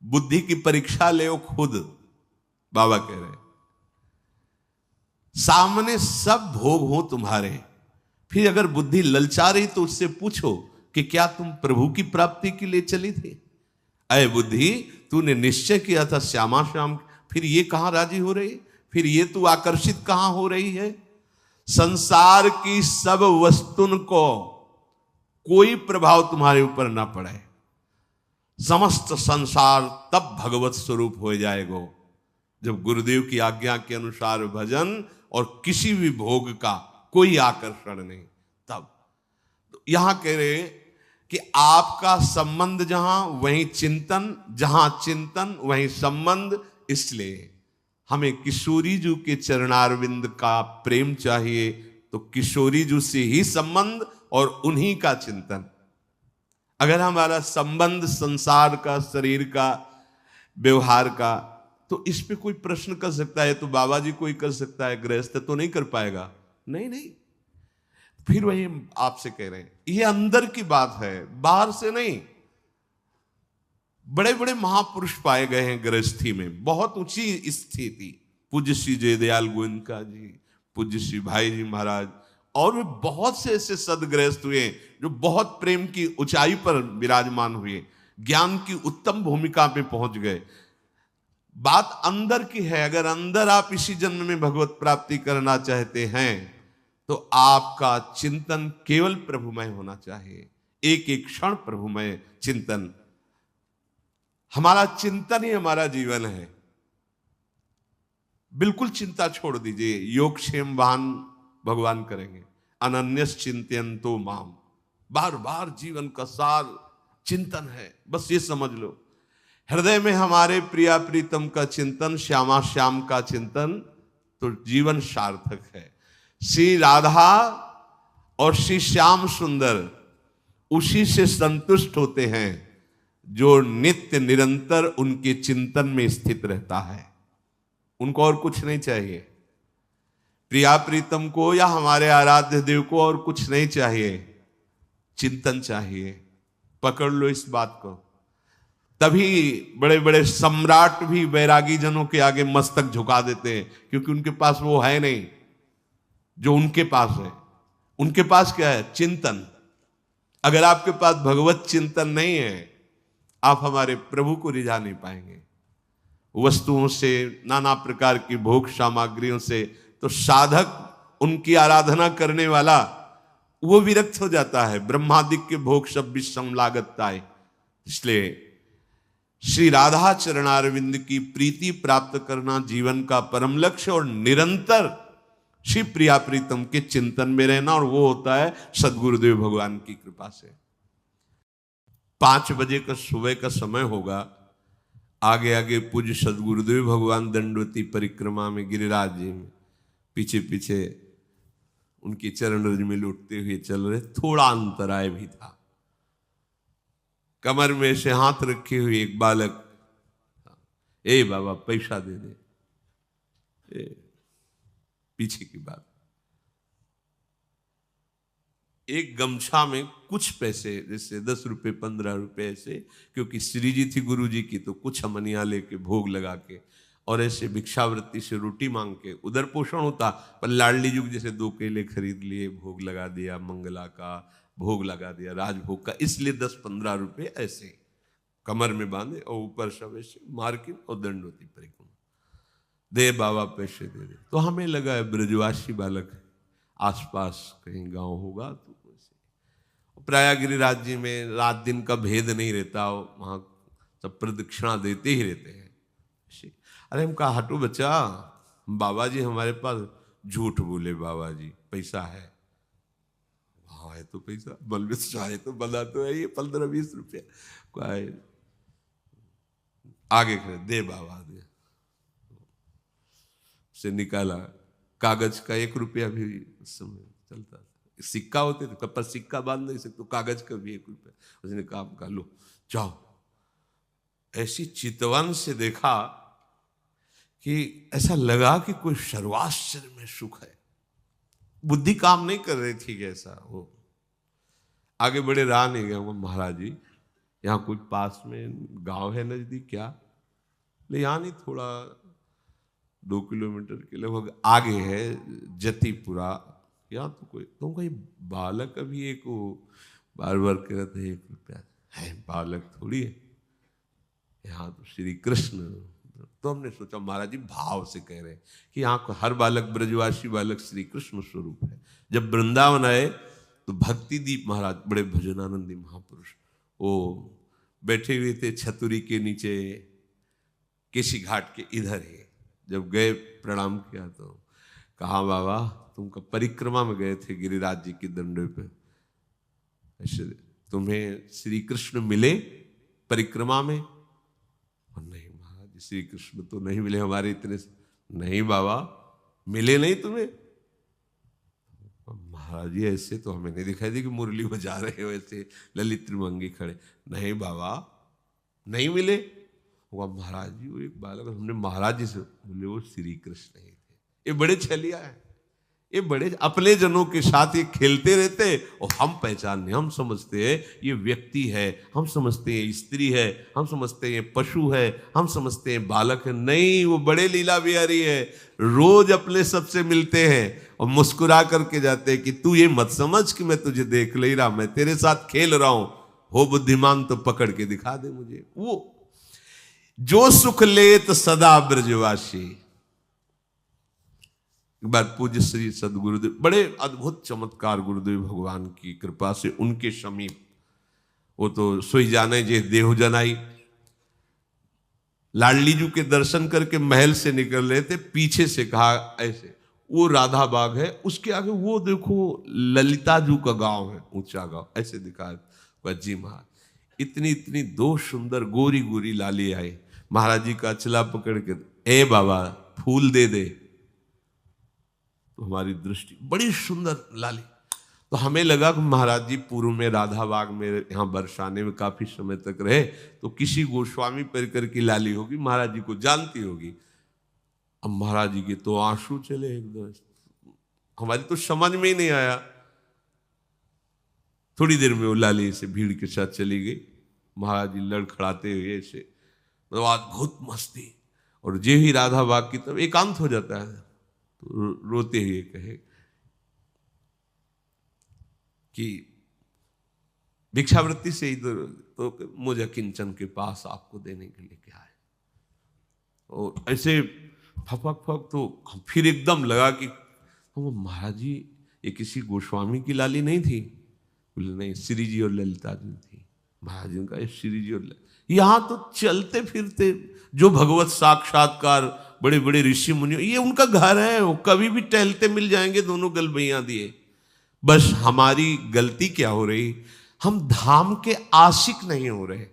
बुद्धि की परीक्षा ले खुद, बाबा कह रहे, सामने सब भोग हो तुम्हारे, फिर अगर बुद्धि ललचा रही तो उससे पूछो कि क्या तुम प्रभु की प्राप्ति के लिए चली थी? अय बुद्धि, तूने निश्चय किया था श्यामा श्याम, फिर ये कहां राजी हो रही? फिर ये तू आकर्षित कहां हो रही है? संसार की सब वस्तुन को कोई प्रभाव तुम्हारे ऊपर ना पड़े, समस्त संसार तब भगवत स्वरूप हो जाएगा जब गुरुदेव की आज्ञा के अनुसार भजन और किसी भी भोग का कोई आकर्षण नहीं। तब तो यहां कह रहे कि आपका संबंध जहां वहीं चिंतन, जहां चिंतन वहीं संबंध। इसलिए हमें किशोरी जी के चरणारविंद का प्रेम चाहिए, तो किशोरी जी से ही संबंध और उन्हीं का चिंतन। अगर हमारा संबंध संसार का, शरीर का, व्यवहार का, तो इस पे कोई प्रश्न कर सकता है तो बाबा जी कोई कर सकता है, गृहस्थ तो नहीं कर पाएगा। नहीं नहीं, फिर वही आपसे कह रहे हैं, ये अंदर की बात है, बाहर से नहीं। बड़े बड़े महापुरुष पाए गए हैं गृहस्थी में, बहुत ऊंची स्थिति। पूज्य श्री जयदयाल गोयनका जी, पूज्य श्री भाई जी महाराज, और भी बहुत से ऐसे सदगृहस्थ हुए जो बहुत प्रेम की ऊंचाई पर विराजमान हुए, ज्ञान की उत्तम भूमिका पे पहुंच गए। बात अंदर की है। अगर अंदर आप इसी जन्म में भगवत प्राप्ति करना चाहते हैं तो आपका चिंतन केवल प्रभुमय होना चाहिए, एक एक क्षण प्रभुमय चिंतन। हमारा चिंतन ही हमारा जीवन है। बिल्कुल चिंता छोड़ दीजिए, योगक्षेम वाहन भगवान करेंगे। अनन्यस चिंतयन्तो माम, बार बार जीवन का सार चिंतन है, बस ये समझ लो। हृदय में हमारे प्रिया प्रीतम का चिंतन, श्यामा श्याम का चिंतन, तो जीवन सार्थक है। श्री राधा और श्री श्याम सुंदर उसी से संतुष्ट होते हैं जो नित्य निरंतर उनके चिंतन में स्थित रहता है। उनको और कुछ नहीं चाहिए, प्रिया प्रीतम को या हमारे आराध्य देव को और कुछ नहीं चाहिए, चिंतन चाहिए। पकड़ लो इस बात को। तभी बड़े बड़े सम्राट भी वैरागी जनों के आगे मस्तक झुका देते हैं, क्योंकि उनके पास वो है नहीं जो उनके पास है। उनके पास क्या है? चिंतन। अगर आपके पास भगवत चिंतन नहीं है, आप हमारे प्रभु को रिझा नहीं पाएंगे। वस्तुओं से, नाना प्रकार की भोग सामग्रियों से तो साधक, उनकी आराधना करने वाला, वो विरक्त हो जाता है। ब्रह्मादिक के भोग सब विषम लागताए। इसलिए श्री राधा चरणारविंद की प्रीति प्राप्त करना जीवन का परम लक्ष्य, और निरंतर श्री प्रिया प्रीतम के चिंतन में रहना, और वो होता है सद्गुरुदेव भगवान की कृपा से। 5 बजे का सुबह का समय होगा। आगे आगे पूज्य सद्गुरुदेव भगवान दंडवती परिक्रमा में गिरिराज जी में, पीछे पीछे उनकी चरण रज में लौटते हुए चल रहे। थोड़ा अंतराय भी था। कमर में से हाथ रखे हुए एक बालक, ए बाबा पैसा दे दे, पीछे की बात। एक गमछा में कुछ पैसे, जैसे 10 रुपये 15 रुपये ऐसे, क्योंकि श्री जी थी गुरु जी की, तो कुछ अमनिया लेके भोग लगा के और ऐसे भिक्षावृत्ति से रोटी मांग के उधर पोषण होता। पर लाडली जुग जैसे 2 केले खरीद लिए, भोग लगा दिया, मंगला का भोग लगा दिया, राजभोग का, इसलिए 10-15 रुपये ऐसे कमर में बांधे और ऊपर सब ऐसे मार्किन और दंडोती परिक्रमा, दे बाबा पैसे दे दे। तो हमें लगा है ब्रजवासी बालक है, आसपास कहीं गांव होगा तो ऐसे। प्रायः गिरिराज जी में रात दिन का भेद नहीं रहता, वहाँ सब प्रदक्षिणा देते ही रहते हैं। अरे हम कहा हटो बच्चा, बाबा जी हमारे पास, झूठ बोले बाबा जी पैसा है, हाँ है तो पैसा, बल में चाहे तो बना तो है ये 15-20 रुपया आगे खड़े, दे बाबा दे, से निकाला। कागज का 1 रुपया भी उस समय चलता था, सिक्का होते थे, पर सिक्का बांध नहीं सकते, तो कागज का भी 1 रुपया। उसने कहा लो जाओ। ऐसी चितवन से देखा कि ऐसा लगा कि कोई सर्वाश्चर्य में सुख है, बुद्धि काम नहीं कर रही थी कैसा वो। आगे बड़े रहा नहीं गया, महाराज जी यहाँ कुछ पास में गांव है नजदीक क्या? ले यहाँ नहीं, थोड़ा 2 किलोमीटर के लगभग आगे है जतीपुरा, यहाँ तो कोई, तो कोई बालक अभी एक वो बार बार कहते हैं 1 रुपया है, बालक थोड़ी है, यहाँ तो श्री कृष्ण। तो हमने सोचा महाराज जी भाव से कह रहे हैं कि यहाँ को हर बालक ब्रजवासी बालक श्री कृष्ण स्वरूप है। जब वृंदावन आए तो भक्ति दीप महाराज, बड़े भजनानंदी महापुरुष, वो बैठे हुए थे छतुरी के नीचे, केसी घाट के इधर ही। जब गए प्रणाम किया तो कहा बाबा तुमका परिक्रमा में गए थे गिरिराज जी की दंडे पे, ऐसे तुम्हें श्री कृष्ण मिले परिक्रमा में? और नहीं महाराज श्री कृष्ण तो नहीं मिले हमारे इतने। नहीं बाबा मिले नहीं तुम्हें? महाराज जी ऐसे तो हमें नहीं दिखाई दी कि मुरली बजा रहे हो ऐसे ललित त्रिभंगी खड़े। नहीं बाबा नहीं मिले। वो महाराज जी वो एक बालक, हमने महाराज जी से बोले वो श्री कृष्ण ही थे। ये बड़े छलिया है, ये बड़े अपने जनों के साथ ये खेलते रहते और हम पहचानने, हम समझते हैं ये व्यक्ति है, हम समझते हैं स्त्री है, हम समझते हैं पशु है, हम समझते हैं बालक है। नहीं, वो बड़े लीला बिहारी है, रोज अपने सबसे मिलते हैं और मुस्कुरा करके जाते हैं कि तू ये मत समझ कि मैं तुझे देख ले रहा, मैं तेरे साथ खेल रहा हूं, हो बुद्धिमान तो पकड़ के दिखा दे मुझे। वो जो सुख लेत सदा ब्रजवासी। एक बार पूज्य श्री सदगुरुदेव, बड़े अद्भुत चमत्कार गुरुदेव भगवान की कृपा से उनके समीप, वो तो सोई जाने जे देहु जनाई, लाडली जू के दर्शन करके महल से निकल रहे थे, पीछे से कहा ऐसे, वो राधा बाग है, उसके आगे वो देखो ललिता जू का गांव है, ऊंचा गांव, ऐसे दिखा। जी महाराज इतनी इतनी 2 सुंदर गोरी गोरी लाली आई, महाराज जी का अचला पकड़ के, ए बाबा फूल दे दे। तो हमारी दृष्टि बड़ी सुंदर लाली, तो हमें लगा कि महाराज जी पूर्व में राधा बाग में यहाँ बरसाने में काफी समय तक रहे, तो किसी गोस्वामी परिकर की लाली होगी, महाराज जी को जानती होगी। अब महाराज जी के तो आंसू चले एकदम, हमारी तो समझ में ही नहीं आया। थोड़ी देर में वो लाली से भीड़ के साथ चली गई, महाराज जी लड़खड़ाते हुए ऐसे, मतलब अद्भुत मस्ती। और जे ही राधा बाग की तरफ एकांत हो जाता है तो रोते हुए कहे कि भिक्षावृत्ति से इधर, तो मुझे किंचन के पास आपको देने के लिए क्या है। और ऐसे फपक फक, तो फिर एकदम लगा कि महाराज जी ये किसी गोस्वामी की लाली नहीं थी? बोले नहीं, श्री जी और ललिता जी थी। महाराज जी का श्री जी और यहाँ तो चलते फिरते जो भगवत साक्षात्कार बड़े बड़े ऋषि मुनि, ये उनका घर है, वो कभी भी टहलते मिल जाएंगे, दोनों गलबैया दिए। बस हमारी गलती क्या हो रही, हम धाम के आशिक नहीं हो रहे,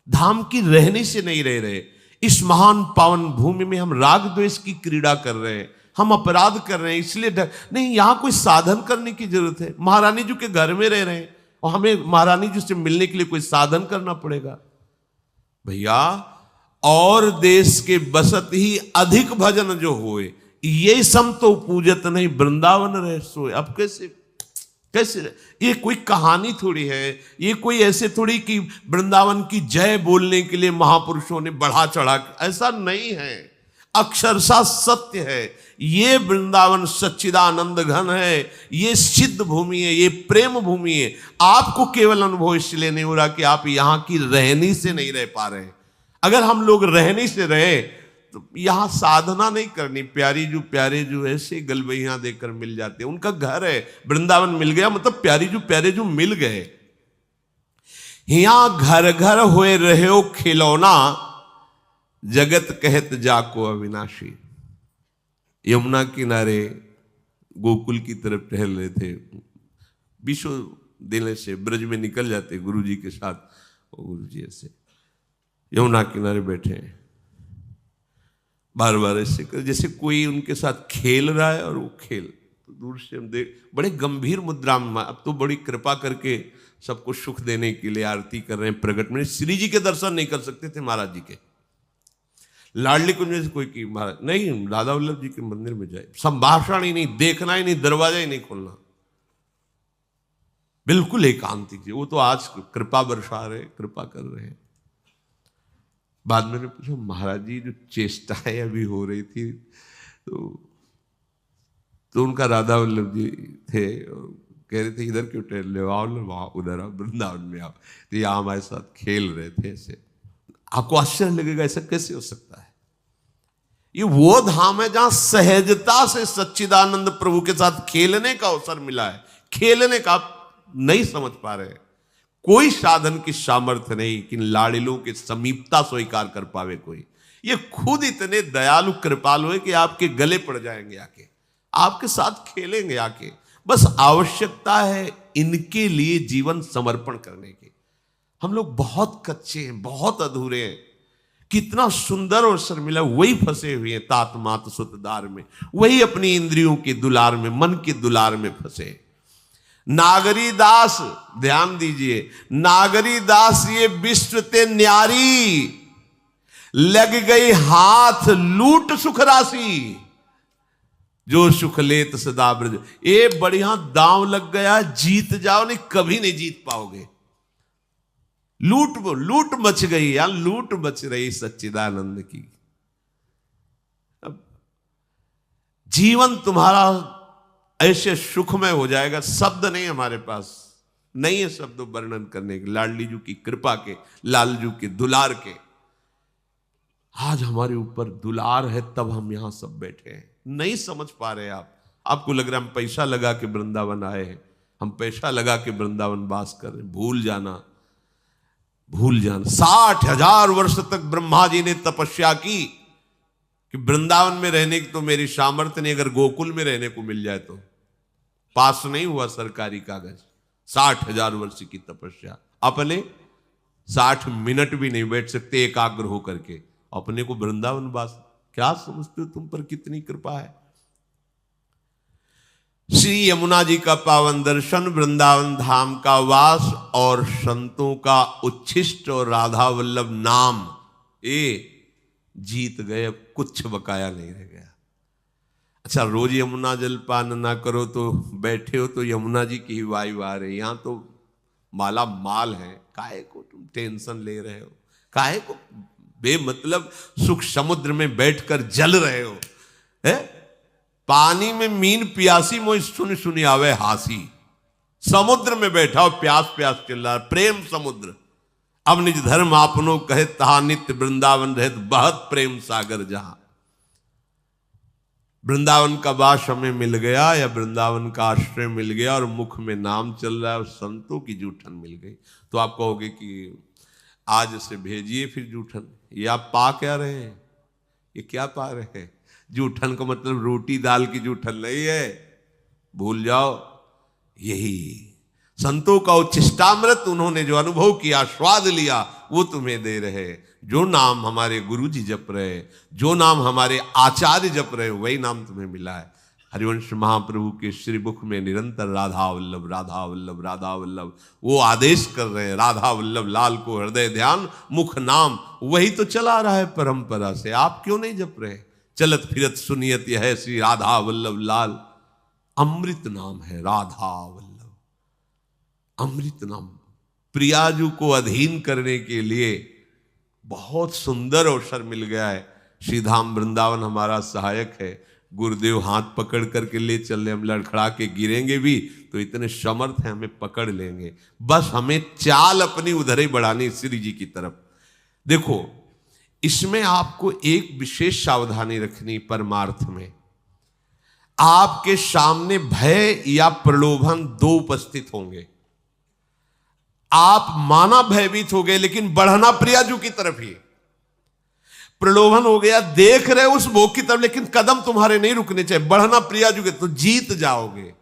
धाम की रहने से नहीं रह रहे। इस महान पावन भूमि में हम राग द्वेष की क्रीड़ा कर रहे हैं, हम अपराध कर रहे हैं, इसलिए नहीं, यहाँ कोई साधन करने की जरूरत है। महारानी जी के घर में रह रहे हैं और हमें महारानी जी से मिलने के लिए कोई साधन करना पड़ेगा। भैया और देश के बसत ही अधिक भजन जो होए, ये सम तो पूजत नहीं, वृंदावन रहे सोए। अब कैसे कैसे? ये कोई कहानी थोड़ी है, ये कोई ऐसे थोड़ी कि वृंदावन की जय बोलने के लिए महापुरुषों ने बढ़ा चढ़ा, ऐसा नहीं है, अक्षरशः सत्य है। ये वृंदावन सच्चिदानंद घन है, ये सिद्ध भूमि है, ये प्रेम भूमि है। आपको केवल अनुभव इसलिए नहीं हो रहा कि आप यहां की रहनी से नहीं रह पा रहे। अगर हम लोग रहनी से रहे तो यहां साधना नहीं करनी। प्यारे जो ऐसे गलबैया देकर मिल जाते हैं, उनका घर है, वृंदावन मिल गया मतलब प्यारे जो मिल गए। यहां घर घर होए रहे हो खिलौना, जगत कहत जाको अविनाशी। यमुना किनारे गोकुल की तरफ टहल रहे थे, विश्व देने से ब्रज में निकल जाते गुरु जी के साथ। गुरु जी ऐसे यमुना किनारे बैठे हैं, बार बार ऐसे कर जैसे कोई उनके साथ खेल रहा है, और वो खेल तो दूर से हम देख, बड़े गंभीर मुद्रा में। अब तो बड़ी कृपा करके सबको सुख देने के लिए आरती कर रहे हैं प्रगट में। श्री जी के दर्शन नहीं कर सकते थे महाराज जी के, लाडली कुंज में से कोई की महाराज नहीं, राधा वल्लभ जी के मंदिर में जाए, संभाषण ही नहीं, देखना ही नहीं, दरवाजा ही नहीं खोलना, बिल्कुल एकांतिक जी। वो तो आज कृपा बरसा रहे, कृपा कर रहे हैं। बाद में पूछा महाराज जी जो चेष्टाएं अभी हो रही थी, तो उनका राधा वल्लभ जी थे, कह रहे थे इधर क्यों टहल रहे हो, आओ ना वहां, उधर आओ, वृंदावन में आओ। तो यहाँ हमारे साथ खेल रहे थे ऐसे। आपको आश्चर्य लगेगा ऐसा कैसे हो सकता है। ये वो धाम है जहां सहजता से सच्चिदानंद प्रभु के साथ खेलने का अवसर मिला है। खेलने का आप नहीं समझ पा रहे, कोई साधन की सामर्थ्य नहीं कि लाड़िलों के समीपता स्वीकार कर पावे कोई। ये खुद इतने दयालु कृपालु है कि आपके गले पड़ जाएंगे आके, आपके साथ खेलेंगे आके। बस आवश्यकता है इनके लिए जीवन समर्पण करने की। हम लोग बहुत कच्चे हैं, बहुत अधूरे हैं। कितना सुंदर अवसर मिला, वही फंसे हुए हैं तात मात सुतदार में, वही अपनी इंद्रियों के दुलार में, मन के दुलार में फंसे। नागरी दास, ध्यान दीजिए, नागरी दास ये विश्व ते न्यारी, लग गई हाथ लूट सुख राशि, जो सुख लेत सदा ब्रज। ये बढ़िया दांव लग गया, जीत जाओ, नहीं कभी नहीं जीत पाओगे। लूट मच गई, या लूट मच रही सच्चिदानंद की। अब जीवन तुम्हारा ऐसे सुखमय हो जाएगा, शब्द नहीं हमारे पास, नहीं है शब्द वर्णन करने के। लाडली जी की कृपा के, लालजू के दुलार के, आज हमारे ऊपर दुलार है, तब हम यहां सब बैठे हैं। नहीं समझ पा रहे आप। आपको लग रहा है हम पैसा लगा के वृंदावन आए हैं, हम पैसा लगा के वृंदावन वास कर रहे हैं। भूल जाना 60,000 वर्ष तक ब्रह्मा जी ने तपस्या की कि वृंदावन में रहने की तो मेरी सामर्थ्य नहीं, अगर गोकुल में रहने को मिल जाए तो। पास नहीं हुआ सरकारी कागज। 60,000 वर्ष की तपस्या, अपने 60 मिनट भी नहीं बैठ सकते एकाग्र होकर के, अपने को वृंदावन वास। क्या समझते हो तुम पर कितनी कृपा है। श्री यमुना जी का पावन दर्शन, वृंदावन धाम का वास और संतों का उच्छिष्ट और राधा वल्लभ नाम, ये जीत गए। अब कुछ बकाया नहीं रह गया। अच्छा, रोज यमुना जलपान ना करो तो बैठे हो तो यमुना जी की ही वायु आ रही। यहां तो माला माल है, काहे को तुम टेंशन ले रहे हो, काहे को बेमतलब सुख समुद्र में बैठकर जल रहे हो। है पानी में मीन प्यासी, मोई सुन सुनी आवे हासी। समुद्र में बैठा हो, प्यास प्यास चिल्ला रहा, प्रेम समुद्र। अब निज धर्म आपनो कहे तहा नित्य वृंदावन रहत बहुत प्रेम सागर जहां। वृंदावन का वास हमें मिल गया, या वृंदावन का आश्रय मिल गया, और मुख में नाम चल रहा है और संतों की जूठन मिल गई, तो आप कहोगे कि आज से भेजिए फिर जूठन। ये आप पा क्या रहे हैं, ये क्या पा रहे हैं। जूठन का मतलब रोटी दाल की जूठन नहीं है, भूल जाओ। यही संतों का उच्छिष्टामृत, उन्होंने जो अनुभव किया, स्वाद लिया, वो तुम्हें दे रहे। जो नाम हमारे गुरु जी जप रहे, जो नाम हमारे आचार्य जप रहे, वही नाम तुम्हें मिला है। हरिवंश महाप्रभु के श्री मुख में निरंतर राधा वल्लभ राधा वल्लभ राधा वल्लभ, वो आदेश कर रहे हैं, राधा वल्लभ लाल को हृदय ध्यान मुख नाम। वही तो चला रहा है परंपरा से, आप क्यों नहीं जप रहे। चलत फिरत सुनियत यह श्री राधा वल्लभ लाल, अमृत नाम है राधा वल्लभ। अमृत नाम प्रियाजू को अधीन करने के लिए बहुत सुंदर अवसर मिल गया है। श्री धाम वृंदावन हमारा सहायक है। गुरुदेव हाथ पकड़ करके ले चल रहे, हम लड़खड़ा के गिरेंगे भी तो इतने समर्थ हैं, हमें पकड़ लेंगे। बस हमें चाल अपनी उधर ही बढ़ानी श्री जी की तरफ। देखो, इसमें आपको एक विशेष सावधानी रखनी। परमार्थ में आपके सामने भय या प्रलोभन दो उपस्थित होंगे। आप माना भयभीत हो गए, लेकिन बढ़ना प्रियाजू की तरफ ही। प्रलोभन हो गया, देख रहे उस भोग की तरफ, लेकिन कदम तुम्हारे नहीं रुकने चाहिए, बढ़ना प्रियाजू के, तो जीत जाओगे।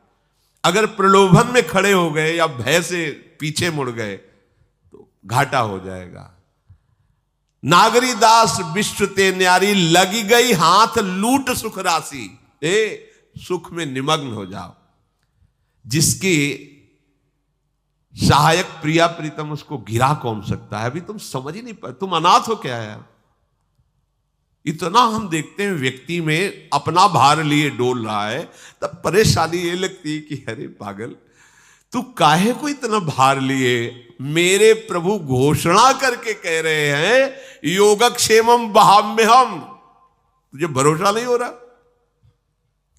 अगर प्रलोभन में खड़े हो गए या भय से पीछे मुड़ गए तो घाटा हो जाएगा। नागरी दास विश्व ते न्यारी, लगी गई हाथ लूट सुख राशि। सुख में निमग्न हो जाओ। जिसकी सहायक प्रिया प्रीतम, उसको गिरा कौन सकता है? अभी तुम समझ ही नहीं पाए, तुम अनाथ हो क्या यार? इतना हम देखते हैं व्यक्ति में अपना भार लिए डोल रहा है, तब परेशानी ये लगती है कि अरे पागल, तू काहे को इतना भार लिए? मेरे प्रभु घोषणा करके कह रहे हैं योगक्षेमम वहाम्यहम्। तुझे भरोसा नहीं हो रहा?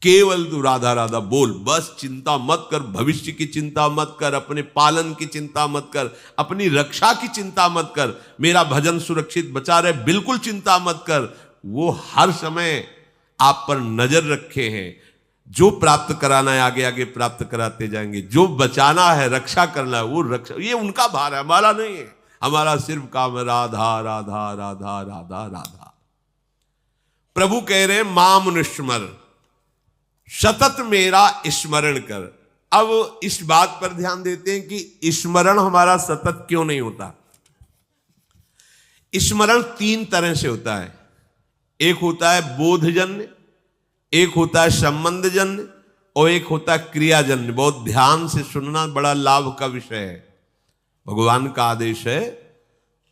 केवल तू राधा राधा बोल, बस चिंता मत कर, भविष्य की चिंता मत कर, अपने पालन की चिंता मत कर, अपनी रक्षा की चिंता मत कर, मेरा भजन सुरक्षित बचा रहे, बिल्कुल चिंता मत कर। वो हर समय आप पर नजर रखे हैं। जो प्राप्त कराना है आगे आगे प्राप्त कराते जाएंगे, जो बचाना है, रक्षा करना है, वो रक्षा, ये उनका भार है, हमारा नहीं है। हमारा सिर्फ काम है राधा राधा राधा राधा राधा। प्रभु कह रहे माम अनुस्मर, सतत मेरा स्मरण कर। अब इस बात पर ध्यान देते हैं कि स्मरण हमारा सतत क्यों नहीं होता। स्मरण तीन तरह से होता है। एक होता है बोधजन्य, एक होता है संबंधजन्य, और एक होता है क्रियाजन्य। बहुत ध्यान से सुनना, बड़ा लाभ का विषय है। भगवान का आदेश है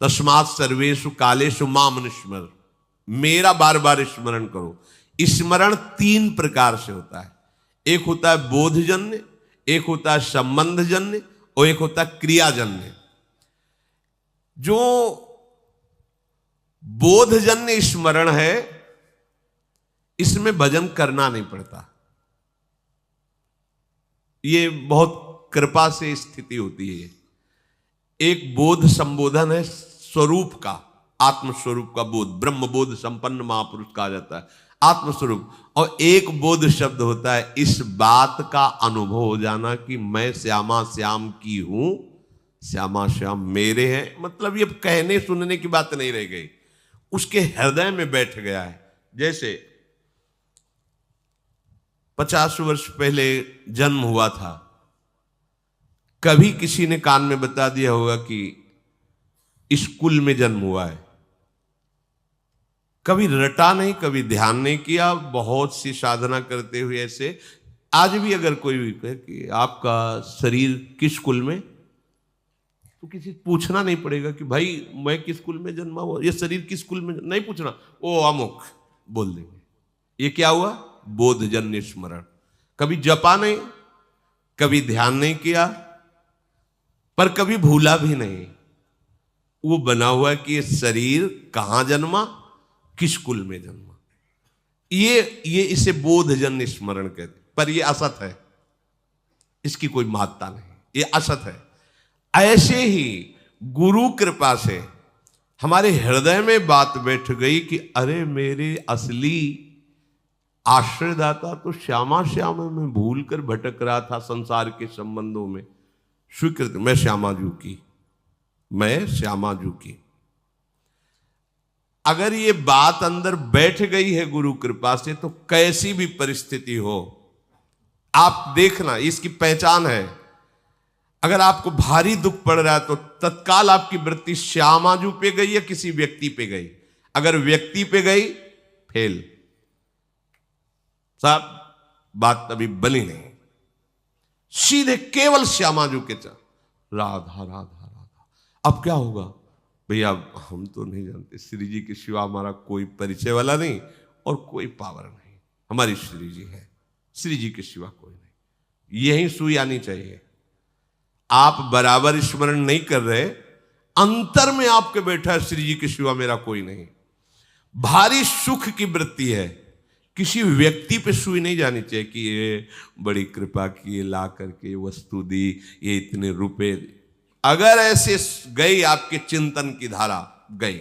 तस्मात् सर्वेषु कालेषु माम अनुस्मर, मेरा बार बार स्मरण करो। स्मरण तीन प्रकार से होता है। एक होता है बोधजन्य, एक होता है संबंधजन्य, और एक होता है क्रियाजन्य। जो बोधजन्य स्मरण है, इसमें भजन करना नहीं पड़ता। ये बहुत कृपा से स्थिति होती है। एक बोध संबोधन है स्वरूप का, आत्मस्वरूप का बोध, ब्रह्म बोध संपन्न महापुरुष कहा जाता है, आत्मस्वरूप। और एक बोध शब्द होता है इस बात का अनुभव हो जाना कि मैं श्यामा श्याम की हूं, श्यामा श्याम मेरे हैं। मतलब ये कहने सुनने की बात नहीं रह गई, उसके हृदय में बैठ गया है। जैसे 50 वर्ष पहले जन्म हुआ था, कभी किसी ने कान में बता दिया होगा कि स्कूल में जन्म हुआ है, कभी रटा नहीं, कभी ध्यान नहीं किया। बहुत सी साधना करते हुए ऐसे आज भी अगर कोई भी कहे कि आपका शरीर किस कुल में, तो किसी पूछना नहीं पड़ेगा कि भाई मैं किस कुल में जन्मा हुआ, ये शरीर किस कुल में, नहीं पूछना, वो अमुक बोल देंगे। ये क्या हुआ? बोधजन्य स्मरण। कभी जपा नहीं, कभी ध्यान नहीं किया, पर कभी भूला भी नहीं। वो बना हुआ कि ये शरीर कहां जन्मा, किस कुल में जन्मा। ये इसे बोधजन्य स्मरण कहते। पर ये असत है, इसकी कोई महत्ता नहीं, ये असत है। ऐसे ही गुरु कृपा से हमारे हृदय में बात बैठ गई कि अरे मेरे असली आश्रयदाता तो श्यामा श्याम है, मैं भूल कर भटक रहा था संसार के संबंधों में। स्वीकृत, मैं श्यामाजू की, मैं श्यामाजू की। अगर ये बात अंदर बैठ गई है गुरु कृपा से, तो कैसी भी परिस्थिति हो आप देखना, इसकी पहचान है। अगर आपको भारी दुख पड़ रहा है तो तत्काल आपकी वृत्ति श्यामाजू पे गई या किसी व्यक्ति पे गई। अगर व्यक्ति पे गई फेल, साहब बात अभी बनी नहीं। सीधे केवल श्यामाजू के चल, राधा राधा राधा। अब क्या होगा भैया, हम तो नहीं जानते, श्री जी के सिवा हमारा कोई परिचय वाला नहीं और कोई पावर नहीं, हमारी श्री जी है, श्री जी के सिवा कोई नहीं। यही सुई आनी चाहिए। आप बराबर स्मरण नहीं कर रहे, अंतर में आपके बैठा है श्री जी के सिवा मेरा कोई नहीं। भारी सुख की वृत्ति है, किसी व्यक्ति पे सुई नहीं जानी चाहिए कि ये बड़ी कृपा की, ला करके वस्तु दी, ये इतने रुपए। अगर ऐसे गई आपके चिंतन की धारा, गई,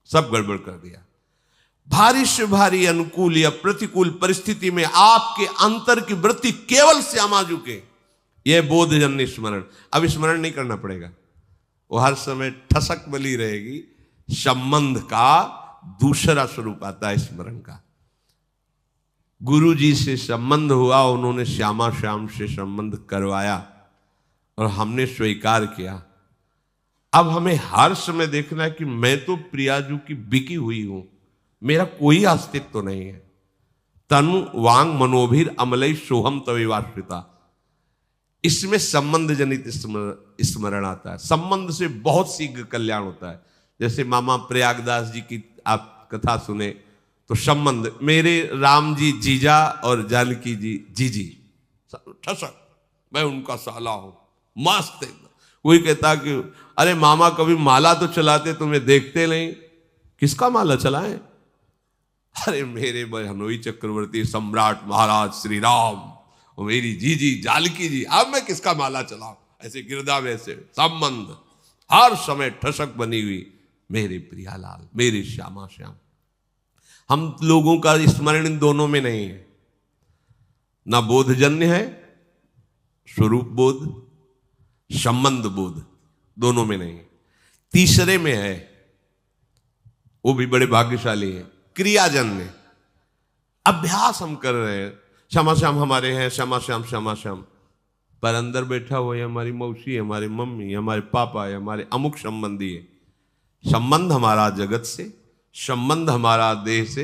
सब गड़बड़ कर दिया। भारी से भारी अनुकूल या प्रतिकूल परिस्थिति में आपके अंतर की वृत्ति केवल श्यामा जी के, यह बोधजन्य स्मरण। अब स्मरण नहीं करना पड़ेगा, वो हर समय ठसक बली रहेगी। संबंध का दूसरा स्वरूप आता है स्मरण का। गुरु जी से संबंध हुआ, उन्होंने श्यामा श्याम से संबंध करवाया और हमने स्वीकार किया। अब हमें हर समय देखना है कि मैं तो प्रियाजू की बिकी हुई हूं, मेरा कोई अस्तित्व तो नहीं है। तनु वांग मनोभीर अमलई सोहम तविवाश्रिता, इसमें संबंध जनित स्मरण आता है। संबंध से बहुत शीघ्र कल्याण होता है। जैसे मामा प्रयागदास जी की आप कथा सुने तो संबंध, मेरे राम जी जीजा और जानकी जी जीजी, ठसक, मैं उनका साला हूं, मस्त एकदम। कोई कहता कि अरे मामा कभी माला तो चलाते, तुम्हें देखते नहीं, किसका माला चलाएं? अरे मेरे बहनोई चक्रवर्ती सम्राट महाराज श्री राम और मेरी जीजी जानकी जी, अब मैं किसका माला चलाऊं? ऐसे गिरदा में से संबंध हर समय ठसक बनी हुई, मेरे प्रियालाल, मेरे श्यामा श्याम। हम लोगों का स्मरण इन दोनों में नहीं है, ना बोधजन्य है, स्वरूप बोध, संबंध बोध, दोनों में नहीं है। तीसरे में है, वो भी बड़े भाग्यशाली है, क्रियाजन्य। अभ्यास हम कर रहे हैं, श्यामा श्याम हमारे हैं, श्यामा श्याम श्यामा श्याम, पर अंदर बैठा हुआ है हमारी मौसी, हमारी मम्मी, हमारे पापा है, हमारे अमुक संबंधी है। संबंध हमारा जगत से, संबंध हमारा देह से।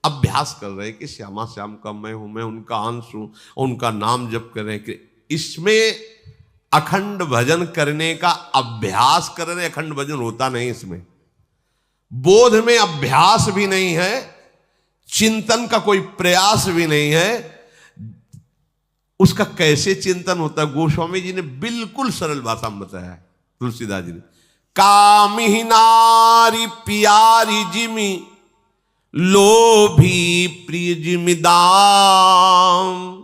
अभ्यास कर रहे हैं कि श्यामा श्याम का मैं हूं, मैं उनका अंश हूं, उनका नाम जप कर रहे हैं। कि इसमें अखंड भजन करने का अभ्यास कर रहे, अखंड भजन होता नहीं इसमें। बोध में अभ्यास भी नहीं है, चिंतन का कोई प्रयास भी नहीं है। उसका कैसे चिंतन होता है, गोस्वामी जी ने बिल्कुल सरल भाषा में बताया है, तुलसीदास जी ने। कामिही नारी प्यारी जिमी, लोभी प्रिय जिमि दाम,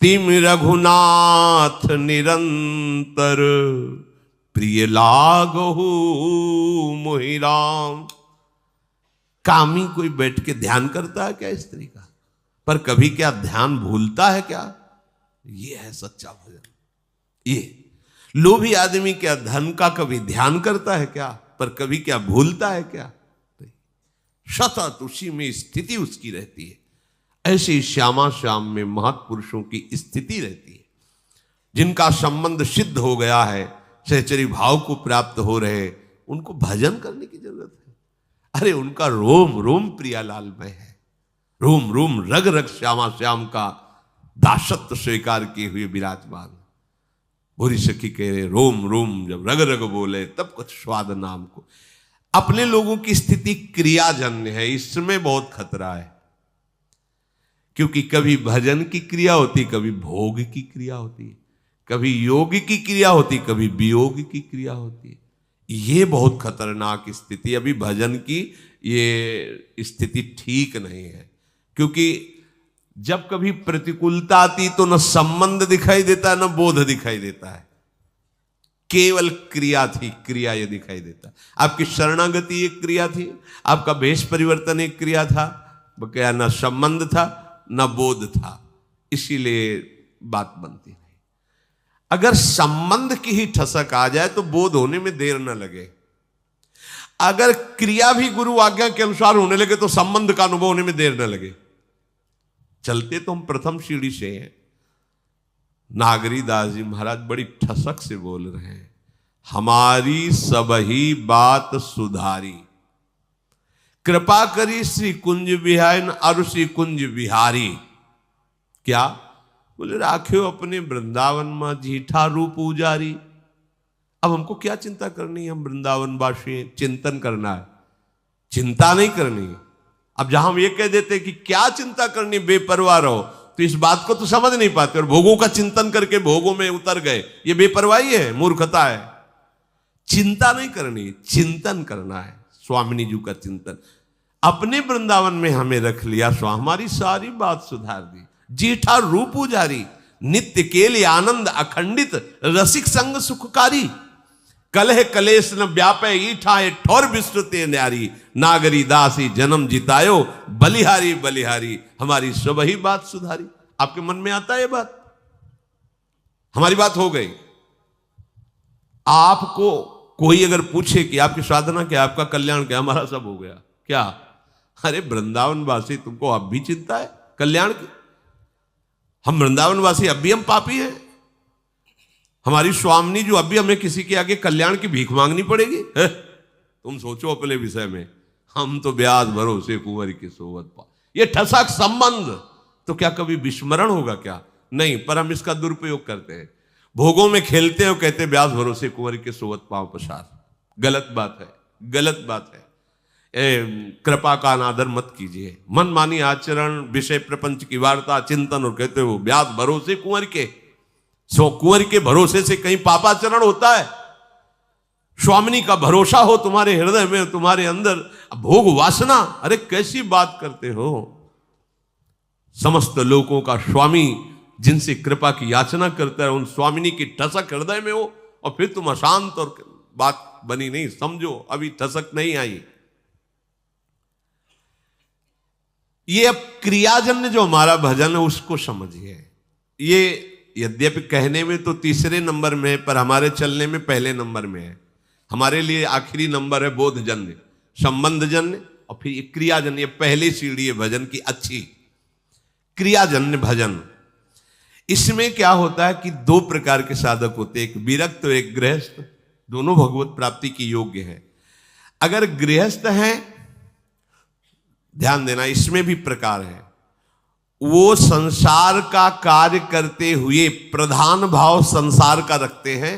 तिम रघुनाथ निरंतर, प्रिय लागहु मोहि राम। कामी कोई बैठ के ध्यान करता है क्या स्त्री का? पर कभी क्या ध्यान भूलता है क्या? ये है सच्चा भजन। ये लोभी आदमी क्या धन का कभी ध्यान करता है क्या? पर कभी क्या भूलता है क्या? सतत उसी में स्थिति उसकी रहती है। ऐसे श्यामा श्याम में महत्पुरुषों की स्थिति रहती है, जिनका संबंध सिद्ध हो गया है, सहचरी भाव को प्राप्त हो रहे, उनको भजन करने की जरूरत है। अरे उनका रोम रोम प्रियालाल में है, रोम रोम रग रग श्यामा श्याम का दासत्व स्वीकार किए हुए विराजमान। भूरी सखी कह रहे रोम रोम जब रग रग बोले तब कुछ स्वाद नाम को। अपने लोगों की स्थिति क्रियाजन्य है, इसमें बहुत खतरा है। क्योंकि कभी भजन की क्रिया होती, कभी भोग की क्रिया होती, कभी योग की क्रिया होती, कभी वियोग की क्रिया होती। ये बहुत खतरनाक स्थिति। अभी भजन की ये स्थिति ठीक नहीं है, क्योंकि जब कभी प्रतिकूलता आती तो न संबंध दिखाई देता, न बोध दिखाई देता है, केवल क्रिया थी, क्रिया ये दिखाई देता। आपकी शरणागति एक क्रिया थी, आपका भेष परिवर्तन एक क्रिया था, क्या न संबंध था न बोध था, इसीलिए बात बनती नहीं। अगर संबंध की ही ठसक आ जाए तो बोध होने में देर न लगे। अगर क्रिया भी गुरु आज्ञा के अनुसार होने लगे तो संबंध का अनुभव होने में देर न लगे। चलते तो हम प्रथम सीढ़ी से हैं। नागरी दास जी महाराज बड़ी ठसक से बोल रहे हैं, हमारी सबही बात सुधारी, कृपा करी श्री कुंज बिहारी और श्री कुंज बिहारी। क्या बोले? राख्यो अपने वृंदावन में जीठा रूप उजारी। अब हमको क्या चिंता करनी है? हम वृंदावन वासी, चिंतन करना है, चिंता नहीं करनी है। अब जहां हम ये कह देते कि क्या चिंता करनी, बेपरवाह रहो, तो इस बात को तो समझ नहीं पाते और भोगों का चिंतन करके भोगों में उतर गए। ये बेपरवाही है, मूर्खता है। चिंता नहीं करनी, चिंतन करना है। स्वामिनी जी का चिंतन अपने वृंदावन में हमें रख लिया, सो हमारी सारी बात सुधार दी। जीठा रूप उजारी, नित्य केले आनंद अखंडित, रसिक संग सुखकारी, कलह कलेश न व्यापे ईठाए ठोर विस्तृते न्यारी, नागरी दासी जन्म जितायो, बलिहारी बलिहारी, हमारी सब ही बात सुधारी। आपके मन में आता है ये बात? हमारी बात हो गई। आपको कोई अगर पूछे कि आपकी साधना क्या, आपका कल्याण क्या, हमारा सब हो गया क्या? अरे वृंदावन वासी, तुमको अब भी चिंता है कल्याण की? हम वृंदावन वासी अब भी हम पापी हैं? हमारी स्वामिनी जो अब भी हमें किसी के आगे कल्याण की भीख मांगनी पड़ेगी? तुम सोचो अपने विषय में। हम तो ब्याज भरोसे कुंवर की सोवत पा, ये ठसक संबंध तो क्या कभी विस्मरण होगा क्या? नहीं, पर हम इसका दुरुपयोग करते हैं। भोगों में खेलते हैं और कहते हैं ब्याज भरोसे कुंवर के सोवत पांव पसार। गलत बात है, गलत बात है। कृपा का अनादर मत कीजिए। मनमानी आचरण, विषय प्रपंच की वार्ता, चिंतन और कहते हो ब्याज भरोसे कुंवर के, सो कुंवर के भरोसे से कहीं पापाचरण होता है? स्वामिनी का भरोसा हो तुम्हारे हृदय में, तुम्हारे अंदर भोग वासना, अरे कैसी बात करते हो? समस्त लोगों का स्वामी जिनसे कृपा की याचना करता है, उन स्वामिनी की ठसक हृदय में हो और फिर तुम अशांत और बात बनी नहीं। समझो अभी ठसक नहीं आई। ये अब क्रियाजन्य जो हमारा भजन है उसको समझिए। ये यद्यपि कहने में तो तीसरे नंबर में है, पर हमारे चलने में पहले नंबर में है। हमारे लिए आखिरी नंबर है बोधजन्य, संबंधजन्य और फिर ये क्रियाजन्य। पहली सीढ़ी है भजन की अच्छी, क्रियाजन्य भजन। इसमें क्या होता है कि दो प्रकार के साधक होते हैं, एक विरक्त और एक गृहस्थ। दोनों भगवत प्राप्ति की योग्य है। अगर गृहस्थ हैं, ध्यान देना इसमें भी प्रकार है, वो संसार का कार्य करते हुए प्रधान भाव संसार का रखते हैं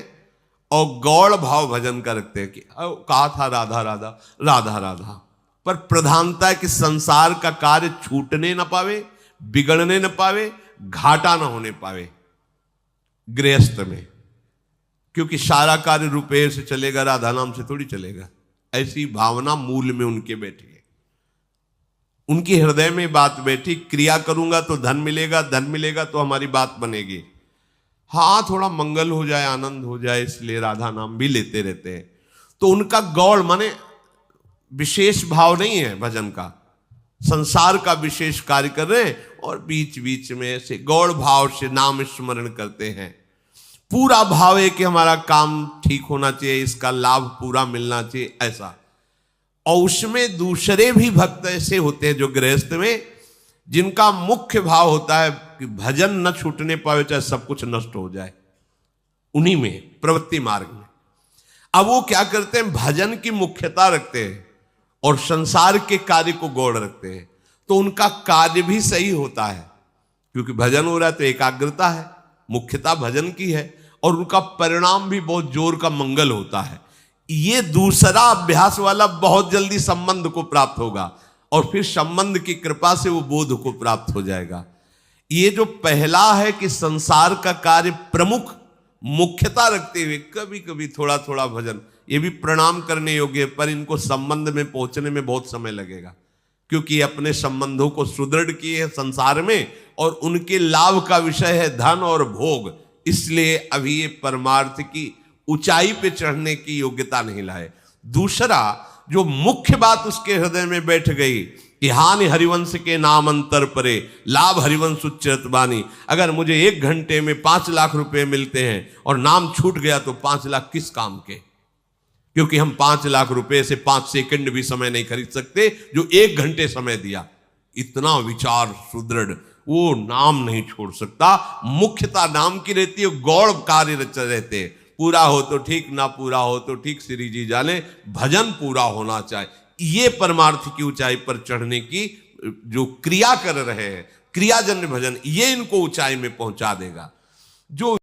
और गौड़ भाव भजन का रखते हैं। कि कहा था राधा राधा राधा राधा, पर प्रधानता है कि संसार का कार्य छूटने न पावे, बिगड़ने न पावे, घाटा ना होने पावे गृहस्थ में। क्योंकि सारा कार्य रुपये से चलेगा, राधा नाम से थोड़ी चलेगा। ऐसी भावना मूल में उनके बैठी है, उनके हृदय में बात बैठी। क्रिया करूंगा तो धन मिलेगा, धन मिलेगा तो हमारी बात बनेगी। हाँ, थोड़ा मंगल हो जाए, आनंद हो जाए, इसलिए राधा नाम भी लेते रहते हैं। तो उनका गौड़ माने विशेष भाव नहीं है भजन का। संसार का विशेष कार्य कर रहे हैं और बीच बीच में से गौड़ भाव से नाम स्मरण करते हैं। पूरा भाव है कि हमारा काम ठीक होना चाहिए, इसका लाभ पूरा मिलना चाहिए, ऐसा। और उसमें दूसरे भी भक्त ऐसे होते हैं जो गृहस्थ में, जिनका मुख्य भाव होता है कि भजन न छूटने पावे, चाहे सब कुछ नष्ट हो जाए। उन्हीं में प्रवृत्ति मार्ग में अब वो क्या करते हैं, भजन की मुख्यता रखते हैं और संसार के कार्य को गौड़ रखते हैं। तो उनका कार्य भी सही होता है, क्योंकि भजन हो रहा है तो एकाग्रता है, मुख्यता भजन की है, और उनका परिणाम भी बहुत जोर का मंगल होता है। ये दूसरा अभ्यास वाला बहुत जल्दी संबंध को प्राप्त होगा और फिर संबंध की कृपा से वो बोध को प्राप्त हो जाएगा। ये जो पहला है कि संसार का कार्य प्रमुख मुख्यता रखते हुए कभी कभी थोड़ा थोड़ा भजन, ये भी प्रणाम करने योग्य है, पर इनको संबंध में पहुंचने में बहुत समय लगेगा, क्योंकि अपने संबंधों को सुदृढ़ किए हैं संसार में और उनके लाभ का विषय है धन और भोग। इसलिए अभी ये परमार्थ की ऊंचाई पे चढ़ने की योग्यता नहीं लाए। दूसरा जो मुख्य बात उसके हृदय में बैठ गई कि हानि हरिवंश के नाम अंतर परे, लाभ हरिवंश उच्चरत बानी। अगर मुझे 1 घंटे में 5 लाख रुपए मिलते हैं और नाम छूट गया तो 5 लाख किस काम के? क्योंकि हम 5 लाख रुपए से 5 सेकंड भी समय नहीं खरीद सकते जो 1 घंटे समय दिया। इतना विचार सुदृढ़, वो नाम नहीं छोड़ सकता। मुख्यता नाम की रहती है, गौड़ कार्य रहते हैं। पूरा हो तो ठीक, ना पूरा हो तो ठीक, श्री जी जाने, भजन पूरा होना चाहिए। ये परमार्थ की ऊंचाई पर चढ़ने की जो क्रिया कर रहे हैं, क्रियाजन्य भजन, ये इनको ऊंचाई में पहुंचा देगा। जो